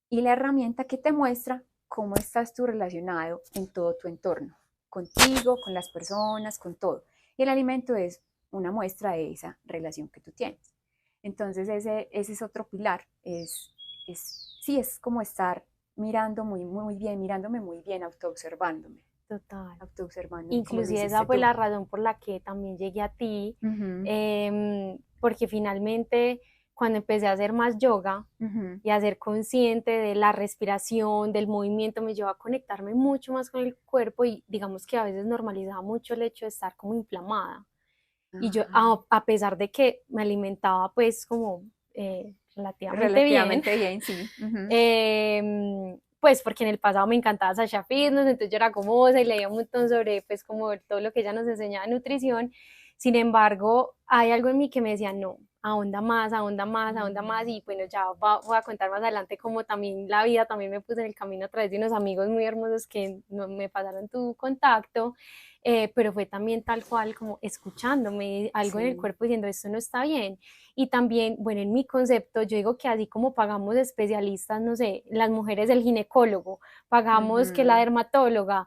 y la herramienta que te muestra cómo estás tú relacionado en todo tu entorno, contigo, con las personas, con todo. Y el alimento es una muestra de esa relación que tú tienes. Entonces ese es otro pilar, sí, es como estar mirando muy bien, mirándome muy bien, autoobservándome, Total. autoobservándome como lo Inclusive esa hiciste fue tú. la razón por la que también llegué a ti, Ujú, porque finalmente cuando empecé a hacer más yoga ujú, y a ser consciente de la respiración, del movimiento, me llevó a conectarme mucho más con el cuerpo y digamos que a veces normalizaba mucho el hecho de estar como inflamada. Y yo, Ajá. a pesar de que me alimentaba pues como relativamente bien, Relativamente bien, sí. Ujú. pues porque en el pasado me encantaba Sasha Fitness, entonces yo era como Osa y leía un montón sobre pues como todo lo que ella nos enseñaba de nutrición. Sin embargo, hay algo en mí que me decía, no, ahonda más, ahonda más, ahonda más, Mm, y bueno, ya voy a contar más adelante cómo también la vida también me puso en el camino a través de unos amigos muy hermosos que me pasaron tu contacto, pero fue también tal cual como escuchándome algo en el sí. cuerpo diciendo esto no está bien. Y también, bueno, en mi concepto, yo digo que así como pagamos especialistas, no sé, las mujeres el ginecólogo, pagamos que la Ujú. dermatóloga,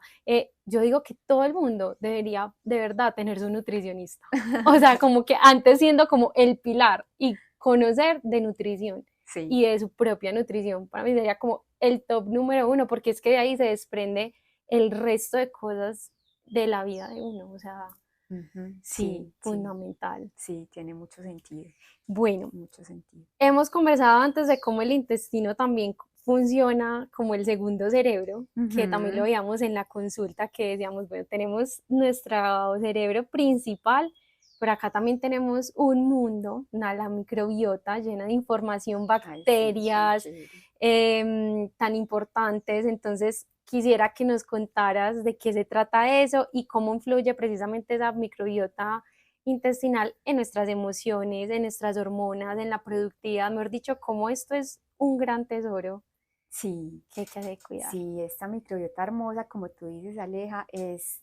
yo digo que todo el mundo debería de verdad tener su nutricionista. O sea, como que antes siendo como el pilar y conocer de nutrición Sí. y de su propia nutrición, para mí sería como el top número uno, porque es que de ahí se desprende el resto de cosas de la vida de uno. O sea, Ujú. sí, Sí, sí, fundamental. sí, tiene mucho sentido, Bueno, mucho sentido. hemos conversado antes de cómo el intestino también funciona como el segundo cerebro, que también lo Ujú. veíamos en la consulta, que decíamos, bueno, tenemos nuestro cerebro principal, pero acá también tenemos un mundo, la microbiota llena de información, Ay, sí, tan bacterias chévere. tan importantes. Entonces, quisiera que nos contaras de qué se trata eso y cómo influye precisamente esa microbiota intestinal en nuestras emociones, en nuestras hormonas, en la productividad, mejor dicho, cómo esto es un gran tesoro Sí, que hay que hacer cuidar. sí, esta microbiota hermosa, como tú dices, Aleja, es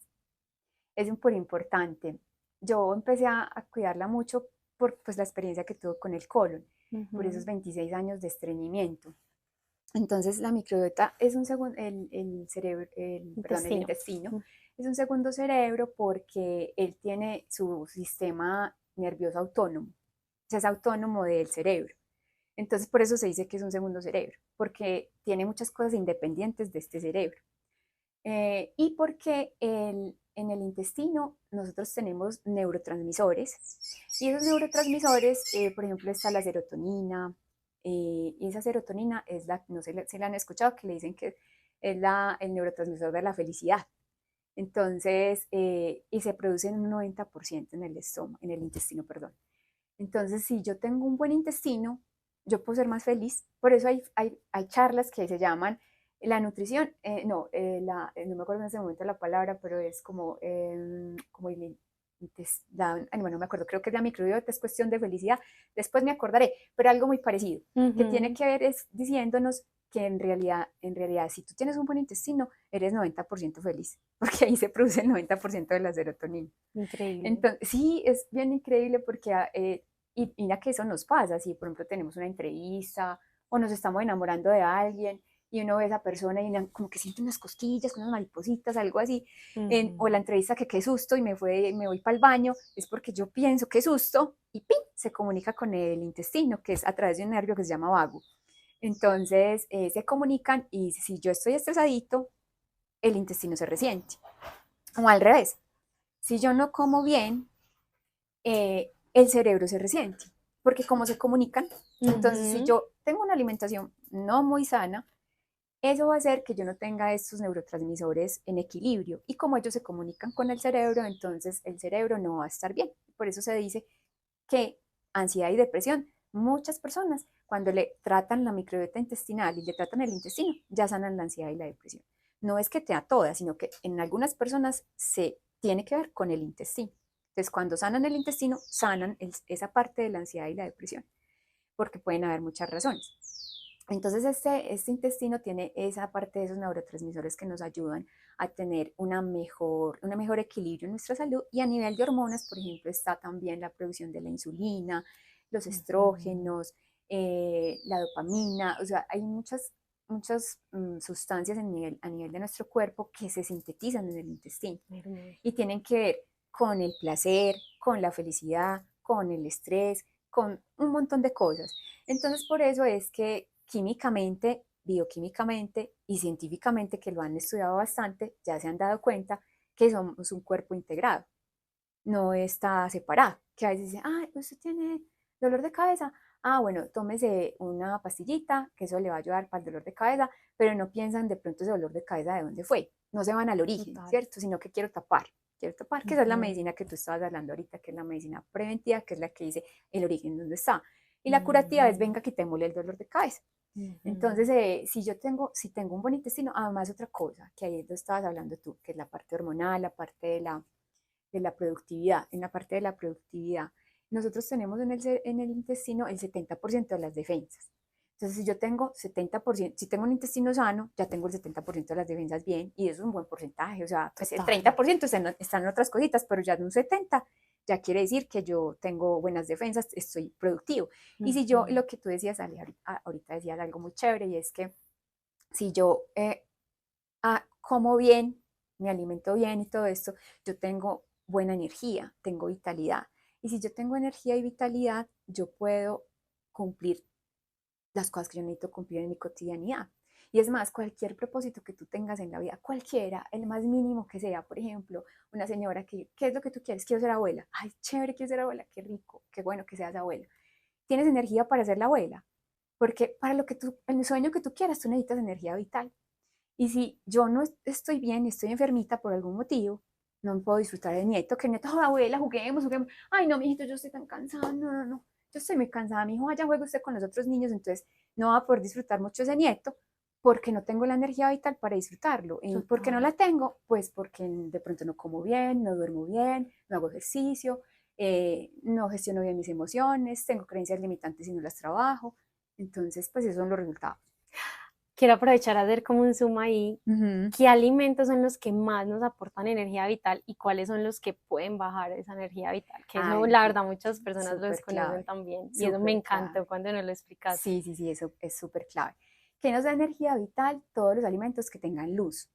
súper importante. Yo empecé a cuidarla mucho por pues, la experiencia que tuve con el colon, por esos Ujú. 26 años de estreñimiento. Entonces, la microbiota es un segundo, el cerebro, perdón, el Intestino. intestino es un segundo cerebro porque él tiene su sistema nervioso autónomo, o sea, es autónomo del cerebro. Entonces, por eso se dice que es un segundo cerebro, porque tiene muchas cosas independientes de este cerebro. Y porque en el intestino nosotros tenemos neurotransmisores, y esos neurotransmisores, por ejemplo, está la serotonina, y esa serotonina es la, no sé si la han escuchado, que le dicen que es el neurotransmisor de la felicidad. Entonces, y se produce en un 90% en el estómago, en el intestino, perdón. Entonces, si yo tengo un buen intestino, yo puedo ser más feliz. Por eso hay charlas que se llaman la nutrición, no me acuerdo en ese momento la palabra, pero es como bueno, no me acuerdo, creo que es la microbiota, es cuestión de felicidad, después me acordaré, pero algo muy parecido, que tiene Ujú. que ver es diciéndonos que en realidad, si tú tienes un buen intestino, eres 90% feliz, porque ahí se produce el 90% de la serotonina. Increíble. Entonces, sí, es bien increíble porque, y mira que eso nos pasa, si por ejemplo tenemos una entrevista o nos estamos enamorando de alguien y uno ve a esa persona y como que siente unas cosquillas, unas maripositas, algo así, o Ujú. la entrevista que qué susto y me voy para el baño, es porque yo pienso qué susto y ¡pim! Se comunica con el intestino, que es a través de un nervio que se llama vago. Entonces, se comunican y si yo estoy estresadito, el intestino se resiente. O al revés, si yo no como bien, el cerebro se resiente, porque como se comunican, entonces si Ujú. yo tengo una alimentación no muy sana, eso va a hacer que yo no tenga estos neurotransmisores en equilibrio y como ellos se comunican con el cerebro, entonces el cerebro no va a estar bien. Por eso se dice que ansiedad y depresión, muchas personas cuando le tratan la microbiota intestinal y le tratan el intestino, ya sanan la ansiedad y la depresión. No es que te a todas, sino que en algunas personas se tiene que ver con el intestino. Entonces, cuando sanan el intestino, sanan esa parte de la ansiedad y la depresión, porque pueden haber muchas razones. Entonces, este intestino tiene esa parte de esos neurotransmisores que nos ayudan a tener un mejor equilibrio en nuestra salud. Y a nivel de hormonas, por ejemplo, está también la producción de la insulina, los Ujú. estrógenos, la dopamina. O sea, hay muchas sustancias a nivel de nuestro cuerpo que se sintetizan en el intestino Hermoso. y tienen que ver con el placer, con la felicidad, con el estrés, con un montón de cosas. Entonces, por eso es que químicamente, bioquímicamente y científicamente, que lo han estudiado bastante, ya se han dado cuenta que somos un cuerpo integrado, no está separado. Que a veces dicen, ah, usted tiene dolor de cabeza. Ah, bueno, tómese una pastillita, que eso le va a ayudar para el dolor de cabeza, pero no piensan de pronto ese dolor de cabeza de dónde fue. No se van al origen, Total. ¿cierto? Sino que quiero tapar. quiero tapar, que esa es la Ujú. medicina que tú estabas hablando ahorita, que es la medicina preventiva, que es la que dice el origen dónde está. Y la curativa es, Ujú. venga, quitémosle el dolor de cabeza. Ujú. Entonces, si tengo un buen intestino, además otra cosa, que ahí es donde estabas hablando tú, que es la parte hormonal, la parte de la productividad. En la parte de la productividad, nosotros tenemos en el intestino el 70% de las defensas. Entonces, si yo tengo 70%, si tengo un intestino sano, ya tengo el 70% de las defensas bien, y eso es un buen porcentaje. O sea, pues el Total. 30% están en otras cositas, pero ya de un 70% ya quiere decir que yo tengo buenas defensas, estoy productivo. Y si yo, Ujú. lo que tú decías, Ale, ahorita decías algo muy chévere, y es que si yo como bien, me alimento bien y todo esto, yo tengo buena energía, tengo vitalidad. Y si yo tengo energía y vitalidad, yo puedo cumplir las cosas que yo necesito cumplir en mi cotidianidad. Y es más, cualquier propósito que tú tengas en la vida, cualquiera, el más mínimo que sea, por ejemplo, una señora que, ¿qué es lo que tú quieres? Quiero ser abuela. Ay, chévere, quiero ser abuela, qué rico, qué bueno que seas abuela. ¿Tienes energía para ser la abuela? Porque para lo que tú, el sueño que tú quieras, tú necesitas energía vital. Y si yo no estoy bien, estoy enfermita por algún motivo, no puedo disfrutar del nieto, que el nieto, oh, abuela, juguemos, juguemos. Ay, no, mijito, yo estoy tan cansada, no, no, no. Yo estoy muy cansada, mi hijo, vaya, juegue usted con los otros niños, entonces no va a poder disfrutar mucho ese nieto porque no tengo la energía vital para disfrutarlo. ¿Y por qué no Total. la tengo? Pues porque de pronto no como bien, no duermo bien, no hago ejercicio, no gestiono bien mis emociones, tengo creencias limitantes y no las trabajo. Entonces, pues esos son los resultados. Quiero aprovechar a hacer como un zoom ahí. Ujú. ¿Qué alimentos son los que más nos aportan energía vital y cuáles son los que pueden bajar esa energía vital? Que eso, Ay, la sí, verdad, muchas personas lo súper desconocen clave, también y eso me súper clave. encantó cuando nos lo explicaste. Sí, sí, sí, eso es súper clave. Que nos da energía vital todos los alimentos que tengan luz.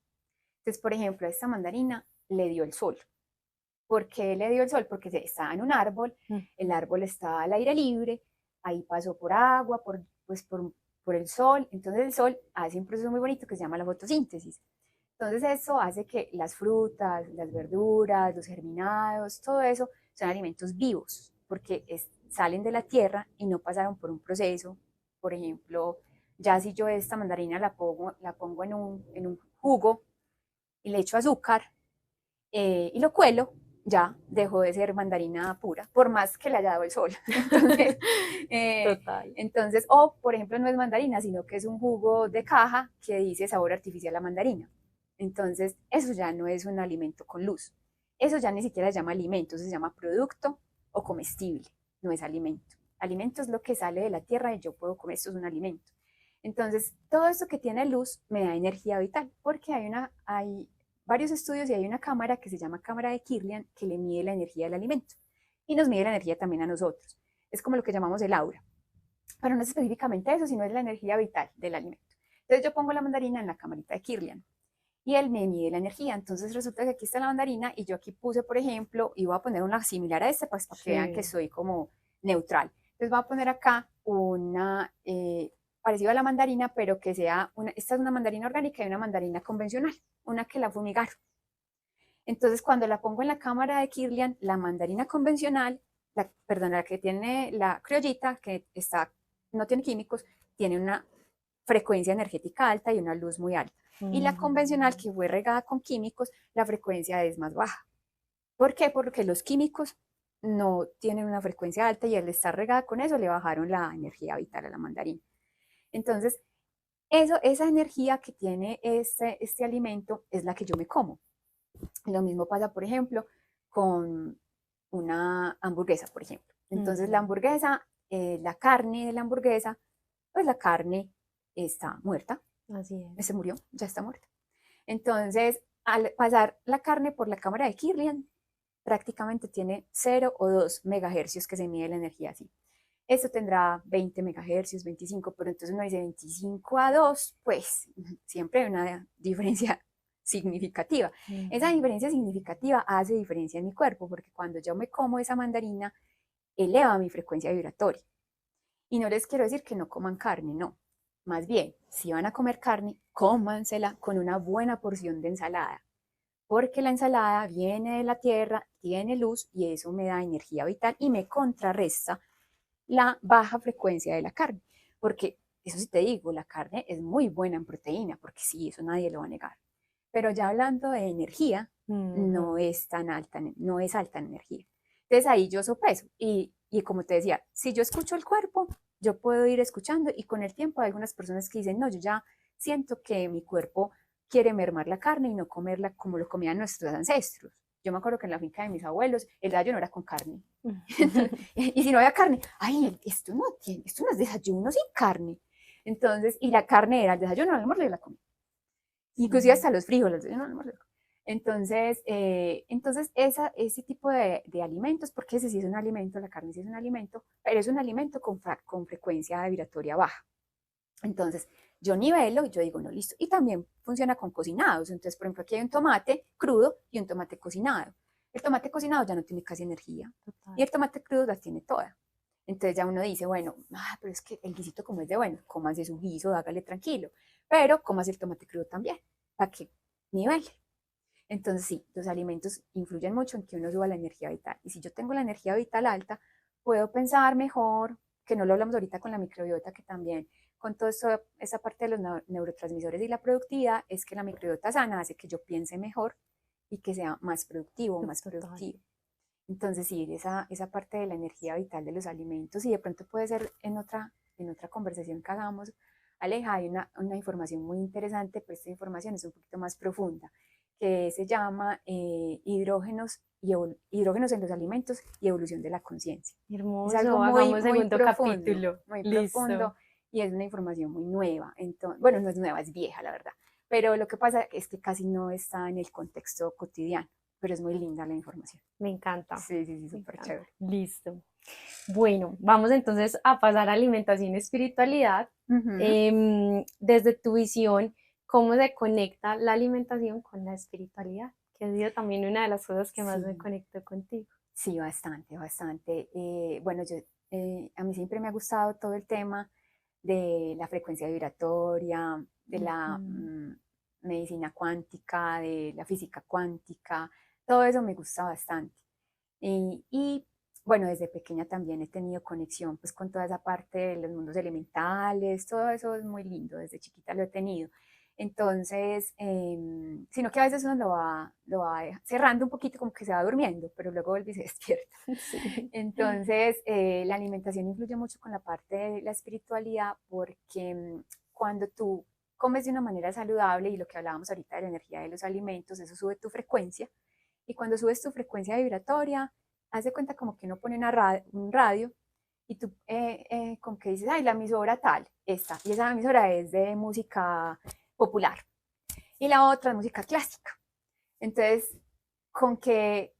Entonces, por ejemplo, a esta mandarina le dio el sol. ¿Por qué le dio el sol? Porque estaba en un árbol, el Ujú. árbol estaba al aire libre, ahí pasó por agua, por el sol. Entonces el sol hace un proceso muy bonito que se llama la fotosíntesis. Entonces eso hace que las frutas, las verduras, los germinados, todo eso son alimentos vivos, porque salen de la tierra y no pasaron por un proceso. Por ejemplo, ya si yo esta mandarina la pongo en un jugo y le echo azúcar y lo cuelo, ya dejó de ser mandarina pura, por más que le haya dado el sol. Entonces, eh, Total. o por ejemplo, no es mandarina, sino que es un jugo de caja que dice sabor artificial a mandarina. Entonces, eso ya no es un alimento con luz. Eso ya ni siquiera se llama alimento, se llama producto o comestible, no es alimento. Alimento es lo que sale de la tierra y yo puedo comer, esto es un alimento. Entonces, todo esto que tiene luz me da energía vital, porque hay varios estudios y hay una cámara que se llama cámara de Kirlian que le mide la energía del alimento y nos mide la energía también a nosotros. Es como lo que llamamos el aura, pero no es específicamente eso, sino es la energía vital del alimento. Entonces yo pongo la mandarina en la camarita de Kirlian y él me mide la energía. Entonces resulta que aquí está la mandarina y yo aquí puse, por ejemplo, y voy a poner una similar a esta, pues para que vean que Sí. soy como neutral. Entonces voy a poner acá una parecida a la mandarina, pero que sea esta es una mandarina orgánica y una mandarina convencional, una que la fumigaron. Entonces, cuando la pongo en la cámara de Kirlian, la mandarina convencional, perdón, la que tiene la criollita, no tiene químicos, tiene una frecuencia energética alta y una luz muy alta. Y la convencional, Ujú. que fue regada con químicos, la frecuencia es más baja. ¿Por qué? Porque los químicos no tienen una frecuencia alta y al estar regada con eso le bajaron la energía vital a la mandarina. Entonces, esa energía que tiene este alimento es la que yo me como. Lo mismo pasa, por ejemplo, con una hamburguesa, por ejemplo. Entonces, la Ujú. hamburguesa, la carne de la hamburguesa, pues la carne está muerta, Así es. se murió, ya está muerta. Entonces, al pasar la carne por la cámara de Kirlian, prácticamente tiene 0 o 2 megahercios que se mide la energía así. Esto tendrá 20 megahercios, 25, pero entonces uno dice 25 a 2, pues siempre hay una diferencia significativa. Esa Ujú. diferencia significativa hace diferencia en mi cuerpo, porque cuando yo me como esa mandarina, eleva mi frecuencia vibratoria. Y no les quiero decir que no coman carne, no. Más bien, si van a comer carne, cómansela con una buena porción de ensalada, porque la ensalada viene de la tierra, tiene luz y eso me da energía vital y me contrarresta la baja frecuencia de la carne. Porque eso sí te digo, la carne es muy buena en proteína, porque sí, eso nadie lo va a negar. Pero ya hablando de energía, no es tan alta, no es alta en energía. Entonces ahí yo sopeso y como te decía, si yo escucho el cuerpo, yo puedo ir escuchando y con el tiempo hay algunas personas que dicen, no, yo ya siento que mi cuerpo quiere mermar la carne y no comerla como lo comían nuestros ancestros. Yo me acuerdo que en la finca de mis abuelos el desayuno era con carne. Y si no había carne, ay, esto no es desayuno sin carne. Entonces, y la carne era el desayuno, el almuerzo y la comida. Inclusive hasta los frijoles, no, no, entonces ese tipo de alimentos, porque ese sí es un alimento, la carne sí es un alimento, pero es un alimento con frecuencia vibratoria baja. Entonces, yo nivelo y yo digo, no, listo. Y también funciona con cocinados. Entonces, por ejemplo, aquí hay un tomate crudo y un tomate cocinado. El tomate cocinado ya no tiene casi energía. Total. Y el tomate crudo la tiene toda. Entonces ya uno dice, bueno, pero es que el guisito como es de bueno, cómase su guiso, hágale tranquilo. Pero cómase el tomate crudo también, para que nivele. Entonces sí, los alimentos influyen mucho en que uno suba la energía vital. Y si yo tengo la energía vital alta, puedo pensar mejor, que no lo hablamos ahorita con la microbiota, que también con toda esa parte de los neurotransmisores y la productividad, es que la microbiota sana hace que yo piense mejor y que sea más productivo o más productivo. Entonces sí, esa parte de la energía vital de los alimentos, y de pronto puede ser en otra conversación que hagamos, Aleja, hay una información muy interesante, pero esta información es un poquito más profunda, que se llama hidrógenos en los alimentos y evolución de la conciencia. Es algo Hermoso, muy, hagamos muy segundo profundo, capítulo. muy Listo. profundo, y es una información muy nueva. Entonces, bueno, no es nueva, es vieja, la verdad. Pero lo que pasa es que casi no está en el contexto cotidiano, pero es muy linda la información. Me encanta. Sí, sí, sí, Me súper encanta. chévere. Listo. Bueno, vamos entonces a pasar a alimentación y espiritualidad. Ujú. Desde tu visión, ¿cómo se conecta la alimentación con la espiritualidad? Que ha sido también una de las cosas que más me Sí, conectó contigo. sí, bastante, bastante. Bueno, a mí siempre me ha gustado todo el tema de la frecuencia vibratoria, de la Ujú. medicina cuántica, de la física cuántica, todo eso me gusta bastante. Y, bueno, desde pequeña también he tenido conexión pues con toda esa parte de los mundos elementales, todo eso es muy lindo, desde chiquita lo he tenido. Entonces, sino que a veces uno lo va cerrando un poquito, como que se va durmiendo, pero luego vuelve y se despierta. Sí. Entonces, la alimentación influye mucho con la parte de la espiritualidad porque cuando tú comes de una manera saludable, y lo que hablábamos ahorita de la energía de los alimentos, eso sube tu frecuencia, y cuando subes tu frecuencia vibratoria, haz de cuenta como que uno pone un radio y tú como que dices, ay, la emisora tal, esta, y esa emisora es de música popular, y la otra es música clásica. Entonces, ¿con qué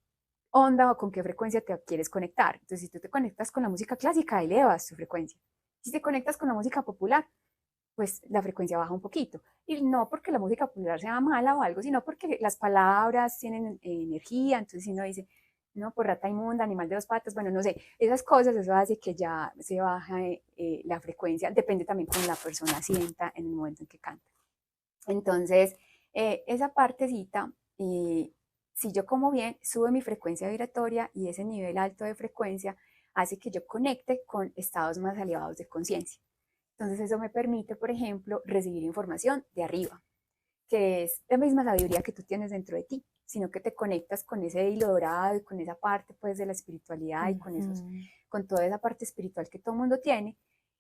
onda o con qué frecuencia te quieres conectar? Entonces, si tú te conectas con la música clásica, elevas tu frecuencia. Si te conectas con la música popular, pues la frecuencia baja un poquito. Y no porque la música popular sea mala o algo, sino porque las palabras tienen energía. Entonces, si uno dice, no, por rata inmunda, animal de dos patas, bueno, no sé, esas cosas, eso hace que ya se baja la frecuencia. Depende también cómo la persona sienta en el momento en que canta. Entonces, esa partecita, si yo como bien, sube mi frecuencia vibratoria, y ese nivel alto de frecuencia hace que yo conecte con estados más elevados de conciencia. Entonces eso me permite, por ejemplo, recibir información de arriba, que es la misma sabiduría que tú tienes dentro de ti, sino que te conectas con ese hilo dorado y con esa parte pues de la espiritualidad y Ujú. con toda esa parte espiritual que todo el mundo tiene.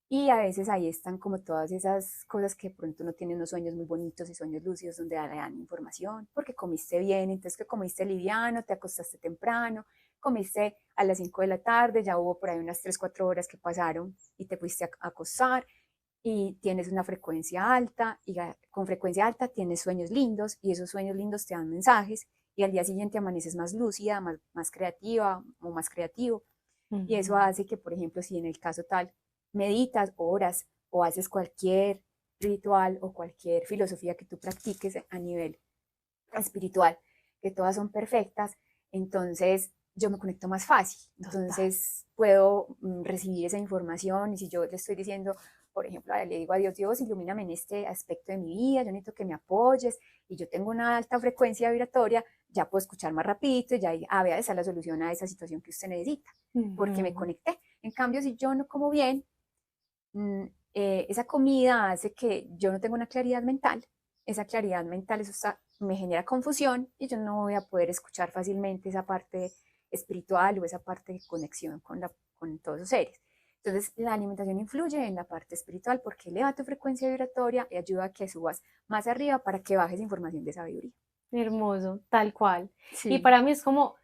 Y a veces ahí están como todas esas cosas que de pronto uno tiene unos sueños muy bonitos y sueños lúcidos donde le dan información, porque comiste bien, entonces que comiste liviano, te acostaste temprano, comiste a las 5 de la tarde, ya hubo por ahí unas 3 4 horas que pasaron y te fuiste a acostar, y tienes una frecuencia alta, y con frecuencia alta tienes sueños lindos, y esos sueños lindos te dan mensajes, y al día siguiente amaneces más lúcida, más creativa o más creativo. Y eso Ujú. hace que, por ejemplo, si en el caso tal meditas horas o haces cualquier ritual o cualquier filosofía que tú practiques a nivel espiritual, que todas son perfectas, entonces yo me conecto más fácil. Total. Entonces puedo recibir esa información, y si yo le estoy diciendo, por ejemplo, le digo a Dios, Dios, ilumíname en este aspecto de mi vida, yo necesito que me apoyes, y yo tengo una alta frecuencia vibratoria, ya puedo escuchar más rapidito, y ya, vea, esa es la solución a esa situación que usted necesita, porque me Ujú. conecté. En cambio, si yo no como bien, esa comida hace que yo no tenga una claridad mental. Esa claridad mental, eso está me genera confusión y yo no voy a poder escuchar fácilmente esa parte espiritual o esa parte de conexión con todos los seres. Entonces, la alimentación influye en la parte espiritual porque eleva tu frecuencia vibratoria y ayuda a que subas más arriba para que bajes información de sabiduría. Hermoso, tal cual. Y Sí, para mí es como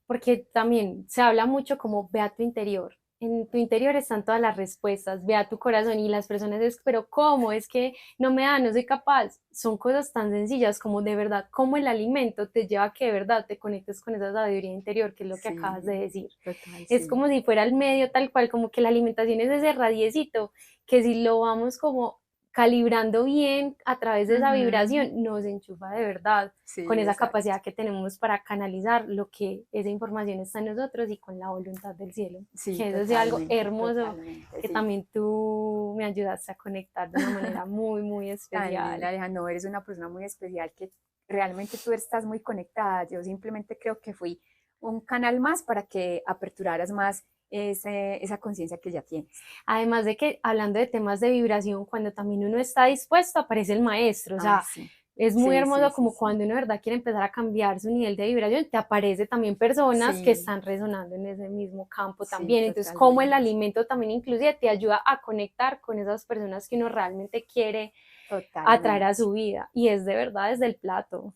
porque también se habla mucho como ve a tu interior. En tu interior están todas las respuestas, ve a tu corazón y las personas es, pero ¿cómo? Es que no me da, no soy capaz. Son cosas tan sencillas como de verdad, cómo el alimento te lleva a que de verdad te conectes con esa sabiduría interior, que es lo que acabas de sí, decir. total, Es sí. como si fuera el medio tal cual, como que la alimentación es ese radiecito, que si lo vamos como calibrando bien a través de esa Ujú. vibración, nos enchufa de verdad con Sí, esa exacto. capacidad que tenemos para canalizar lo que esa información está en nosotros y con la voluntad del cielo. Sí, Que eso es algo totalmente, hermoso totalmente, que sí. también tú me ayudaste a conectar de una manera muy, muy Tan especial. linda, Alejandro, no, eres una persona muy especial que realmente tú estás muy conectada. Yo simplemente creo que fui un canal más para que aperturaras más esa conciencia que ya tienes. Además de que hablando de temas de vibración, cuando también uno está dispuesto, aparece el maestro. O Ay, sea, sí, es muy sí, sí, hermoso sí, como sí. cuando uno de verdad quiere empezar a cambiar su nivel de vibración, te aparece también personas que Sí, están resonando en ese mismo campo sí, también. Entonces, como el totalmente, alimento también inclusive te ayuda a conectar con esas personas que uno realmente quiere atraer a totalmente. su vida. Y es de verdad desde el plato.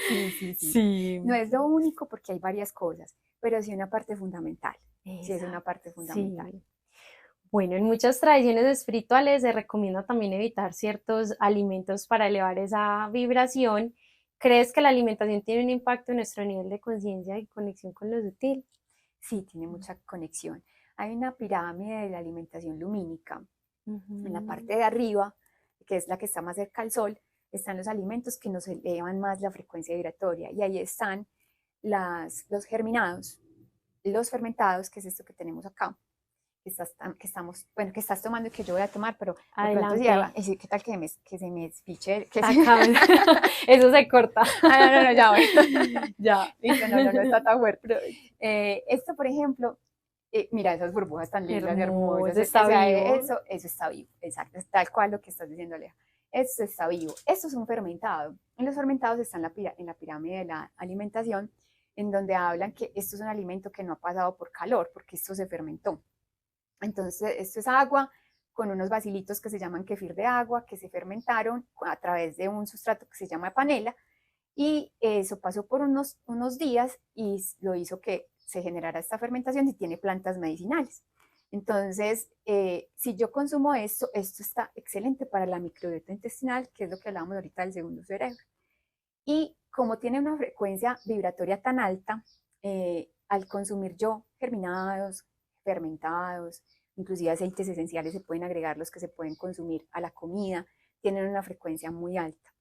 Sí, sí, sí. Sí, No es lo único porque hay varias cosas, pero sí una parte fundamental. Sí, es una exacto. parte fundamental. Sí. Bueno, en muchas tradiciones espirituales se recomienda también evitar ciertos alimentos para elevar esa vibración. ¿Crees que la alimentación tiene un impacto en nuestro nivel de conciencia y conexión con lo sutil? Sí, tiene mucha conexión. Hay una pirámide de la alimentación lumínica. En la Ujú. parte de arriba, que es la que está más cerca al sol, están los alimentos que nos elevan más la frecuencia vibratoria. Y ahí están los germinados, los fermentados, que es esto que tenemos acá, que estamos, bueno, que estás tomando y que yo voy a tomar, pero de pronto si Adelante, ¿qué tal que se me despiche? Que se... acá. Eso se corta. ah, no, no, no, ya voy. Ya. Listo, no, no, no está tan fuerte. Esto, por ejemplo, mira esas burbujas tan lindas y hermosas. Hermoso, está vivo. Eso está vivo, exacto, es tal cual lo que estás diciendo, Aleja. Esto está vivo. Esto es un fermentado. En los fermentados están en la pirámide de la alimentación, en donde hablan que esto es un alimento que no ha pasado por calor, porque esto se fermentó. Entonces, esto es agua con unos bacilitos que se llaman kefir de agua, que se fermentaron a través de un sustrato que se llama panela, y eso pasó por unos días y lo hizo que se generara esta fermentación y tiene plantas medicinales. Entonces, si yo consumo esto está excelente para la microbiota intestinal, que es lo que hablábamos ahorita del segundo cerebro. Y como tiene una frecuencia vibratoria tan alta, al consumir yo germinados, fermentados, inclusive aceites esenciales se pueden agregar los que se pueden consumir a la comida, tienen una frecuencia muy alta.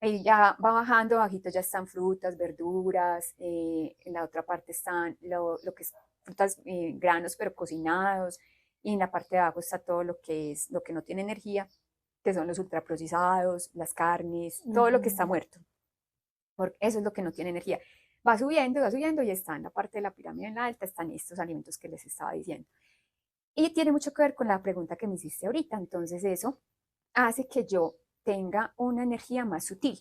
Ahí ya va bajando, bajito ya están frutas, verduras, en la otra parte están lo que es frutas, granos, pero cocinados, y en la parte de abajo está todo lo que es lo que no tiene energía, que son los ultraprocesados, las carnes, todo lo que está Ujú. muerto, porque eso es lo que no tiene energía. Va subiendo y está en la parte de la pirámide en la alta, están estos alimentos que les estaba diciendo. Y tiene mucho que ver con la pregunta que me hiciste ahorita, entonces eso hace que yo tenga una energía más sutil,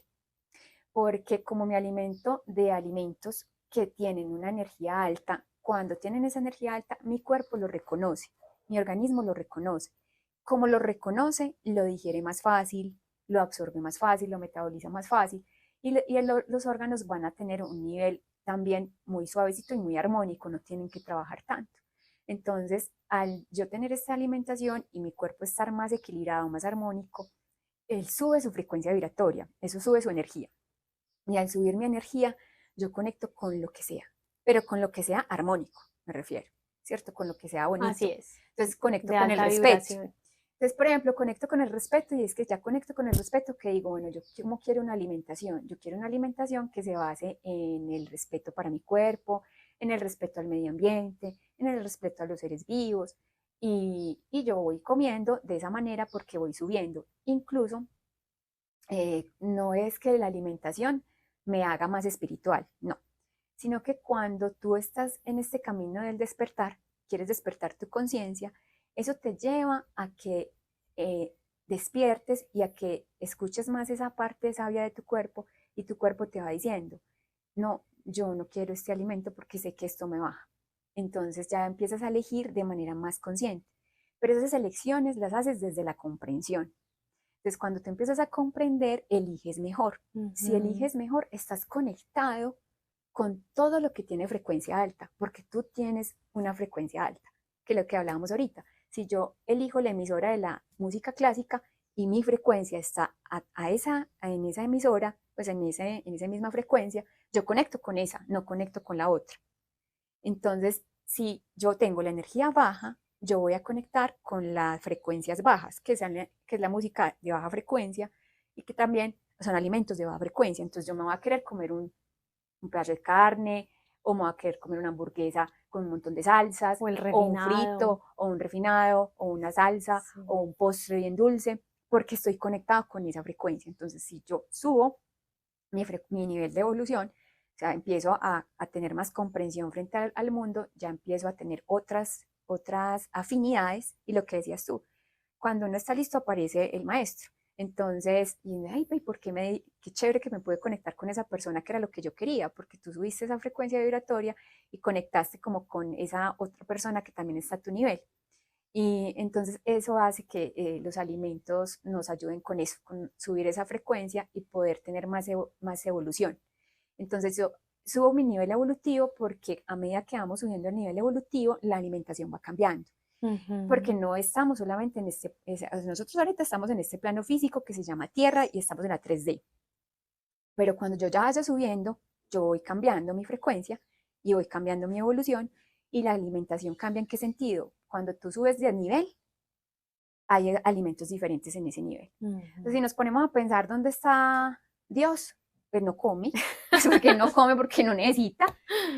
porque como me alimento de alimentos que tienen una energía alta, cuando tienen esa energía alta, mi cuerpo lo reconoce, mi organismo lo reconoce. Como lo reconoce, lo digiere más fácil, lo absorbe más fácil, lo metaboliza más fácil y los órganos van a tener un nivel también muy suavecito y muy armónico, no tienen que trabajar tanto. Entonces, al yo tener esta alimentación y mi cuerpo estar más equilibrado, más armónico, él sube su frecuencia vibratoria, eso sube su energía. Y al subir mi energía, yo conecto con lo que sea, pero con lo que sea armónico, me refiero, ¿cierto? Con lo que sea Así bonito. es, Entonces conecto de con el alta respeto. vibración. Entonces, por ejemplo, conecto con el respeto y es que ya conecto con el respeto que digo, bueno, yo como quiero una alimentación, yo quiero una alimentación que se base en el respeto para mi cuerpo, en el respeto al medio ambiente, en el respeto a los seres vivos y yo voy comiendo de esa manera porque voy subiendo. Incluso no es que la alimentación me haga más espiritual, no, sino que cuando tú estás en este camino del despertar, quieres despertar tu conciencia, eso te lleva a que despiertes y a que escuches más esa parte sabia de tu cuerpo y tu cuerpo te va diciendo, no, yo no quiero este alimento porque sé que esto me baja. Entonces ya empiezas a elegir de manera más consciente. Pero esas elecciones las haces desde la comprensión. Entonces, cuando te empiezas a comprender, eliges mejor. Si eliges mejor, estás conectado con todo lo que tiene frecuencia alta, porque tú tienes una frecuencia alta, que es lo que hablábamos ahorita. Si yo elijo la emisora de la música clásica y mi frecuencia está en esa emisora, pues en esa misma frecuencia, yo conecto con esa, no conecto con la otra. Entonces, si yo tengo la energía baja, yo voy a conectar con las frecuencias bajas, que es la música de baja frecuencia y que también son alimentos de baja frecuencia. Entonces, yo me voy a querer comer un pedazo de carne o me voy a querer comer una hamburguesa con un montón de salsas O el o un refinado. frito o un refinado o una salsa Sí. o un postre bien dulce porque estoy conectado con esa frecuencia. Entonces, si yo subo mi nivel de evolución, o sea, empiezo a tener más comprensión frente al mundo, ya empiezo a tener otras afinidades y lo que decías tú, cuando uno está listo aparece el maestro. Entonces, y ay, ¿por qué qué chévere que me pude conectar con esa persona que era lo que yo quería? Porque tú subiste esa frecuencia vibratoria y conectaste como con esa otra persona que también está a tu nivel. Y entonces eso hace que los alimentos nos ayuden con eso, con subir esa frecuencia y poder tener más evolución. Entonces yo subo mi nivel evolutivo porque a medida que vamos subiendo el nivel evolutivo, la alimentación va cambiando. Porque no estamos solamente nosotros ahorita estamos en este plano físico que se llama Tierra y estamos en la 3D. Pero cuando yo ya vaya subiendo, yo voy cambiando mi frecuencia y voy cambiando mi evolución y la alimentación cambia. ¿En qué sentido? Cuando tú subes de nivel, hay alimentos diferentes en ese nivel. Entonces, si nos ponemos a pensar dónde está Dios, pues no come, pues porque no come, porque no necesita.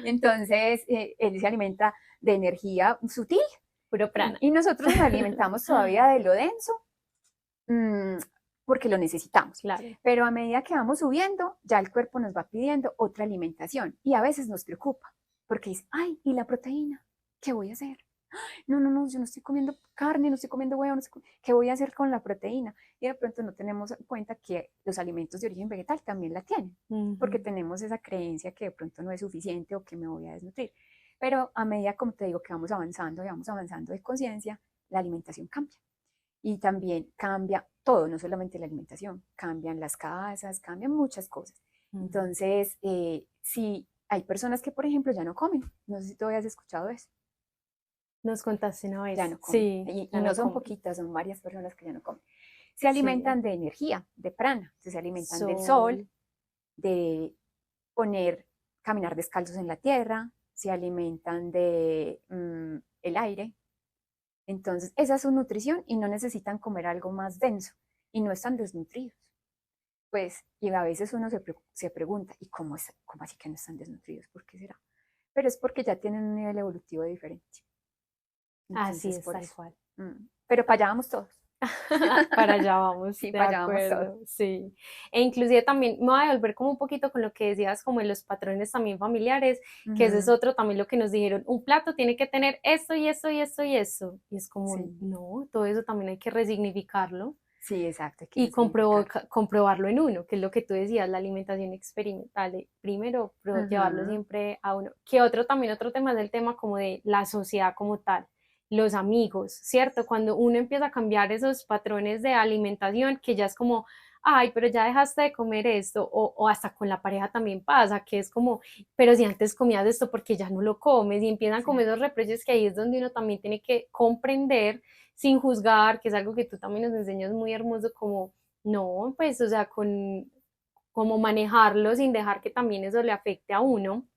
Entonces, él se alimenta de energía sutil. Puro prana. Y nosotros nos alimentamos todavía de lo denso porque lo necesitamos. Claro. Pero a medida que vamos subiendo, ya el cuerpo nos va pidiendo otra alimentación y a veces nos preocupa porque dice, ay, ¿y la proteína? ¿Qué voy a hacer? No, yo no estoy comiendo carne, no estoy comiendo huevo, ¿qué voy a hacer con la proteína? Y de pronto no tenemos en cuenta que los alimentos de origen vegetal también la tienen, porque tenemos esa creencia que de pronto no es suficiente o que me voy a desnutrir. Pero a medida, como te digo, que vamos avanzando de conciencia, la alimentación cambia. Y también cambia todo, no solamente la alimentación, cambian las casas, cambian muchas cosas. Entonces, si hay personas que, por ejemplo, ya no comen, no sé si tú habías escuchado eso. Nos contaste una vez. Ya no comen. Sí, y no son poquitas, son varias personas que ya no comen. Se alimentan de energía, de prana, se alimentan del sol, de caminar descalzos en la tierra, se alimentan de el aire. Entonces, esa es su nutrición y no necesitan comer algo más denso y no están desnutridos. Pues, y a veces uno se pregunta, ¿y cómo así que no están desnutridos? ¿Por qué será? Pero es porque ya tienen un nivel evolutivo diferente. Entonces, así es, tal cual. Pero para allá vamos todos. Para allá vamos, sí, de para allá acuerdo, vamos todos. Sí. E inclusive también me voy a volver como un poquito con lo que decías, como en los patrones también familiares, que ese es otro también lo que nos dijeron, un plato tiene que tener esto y esto y esto y eso. Y es como, no, todo eso también hay que resignificarlo. Sí, exacto. Y comprobarlo en uno, que es lo que tú decías, la alimentación experimental. Primero, llevarlo siempre a uno. Que otro tema es el tema como de la sociedad como tal, los amigos, ¿cierto? Cuando uno empieza a cambiar esos patrones de alimentación, que ya es como, ay, pero ya dejaste de comer esto, o hasta con la pareja también pasa, que es como, pero si antes comías esto, porque ya no lo comes, y empiezan como esos reproches que ahí es donde uno también tiene que comprender sin juzgar, que es algo que tú también nos enseñas muy hermoso, como, no, pues, o sea, como manejarlo sin dejar que también eso le afecte a uno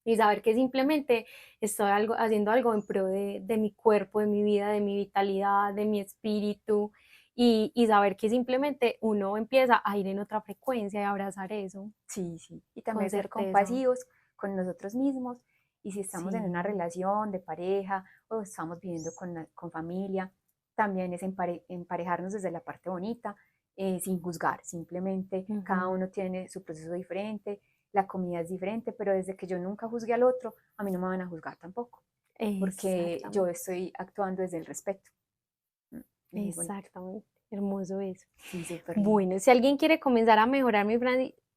y saber que simplemente estoy haciendo algo en pro de mi cuerpo, de mi vida, de mi vitalidad, de mi espíritu y saber que simplemente uno empieza a ir en otra frecuencia y abrazar eso. Sí, y también ser compasivos con nosotros mismos y si estamos en una relación de pareja o estamos viviendo con familia, también es emparejarnos desde la parte bonita, sin juzgar, simplemente cada uno tiene su proceso diferente, la comida es diferente, pero desde que yo nunca juzgue al otro, a mí no me van a juzgar tampoco, porque yo estoy actuando desde el respeto. Exactamente. Hermoso eso. Sí, súper lindo. Bueno, si alguien quiere comenzar a mejorar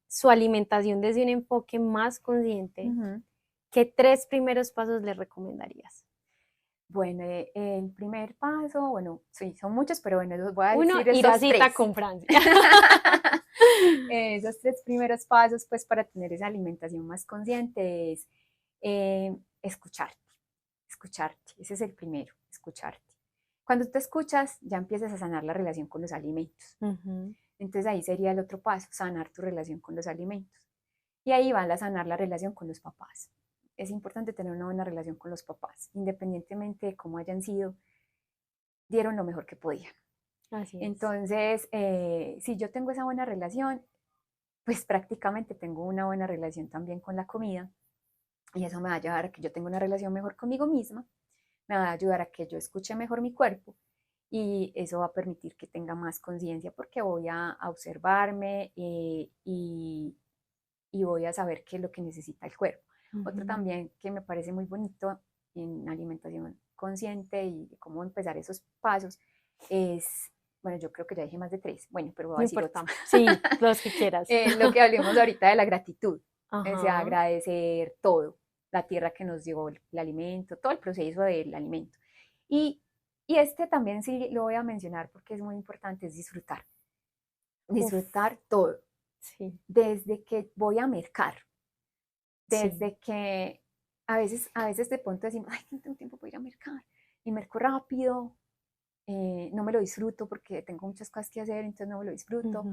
su alimentación desde un enfoque más consciente, Ujú. ¿qué 3 primeros pasos le recomendarías? Bueno, el primer paso, bueno, sí, son muchos, pero bueno, los voy a Uno, decir ir a esos cita tres. con Francia. Esos tres primeros pasos, pues, para tener esa alimentación más consciente es escucharte, escucharte. Ese es el primero, escucharte. Cuando te escuchas, ya empiezas a sanar la relación con los alimentos. Ujú. Entonces ahí sería el otro paso, sanar tu relación con los alimentos. Y ahí va a sanar la relación con los papás. Es importante tener una buena relación con los papás, independientemente de cómo hayan sido, dieron lo mejor que podían. Así es. Entonces, si yo tengo esa buena relación, pues prácticamente tengo una buena relación también con la comida y eso me va a ayudar a que yo tenga una relación mejor conmigo misma, me va a ayudar a que yo escuche mejor mi cuerpo y eso va a permitir que tenga más conciencia porque voy a observarme y voy a saber qué es lo que necesita el cuerpo. Otro Ujú. también que me parece muy bonito en alimentación consciente y cómo empezar esos pasos es, bueno, yo creo que ya dije más de tres, bueno, pero voy a No decir otro. importa. Sí, los que quieras. Lo que hablemos ahorita de la gratitud, o sea, Ajá. agradecer todo, la tierra que nos dio el alimento, todo el proceso del alimento. Y, y este también sí lo voy a mencionar porque es muy importante, es disfrutar, Uf, disfrutar todo, sí, desde que voy a mercar, sí. desde que a veces de pronto decimos, ay, no tengo tiempo para ir a mercar, y merco rápido, no me lo disfruto porque tengo muchas cosas que hacer, entonces no me lo disfruto. Ujú.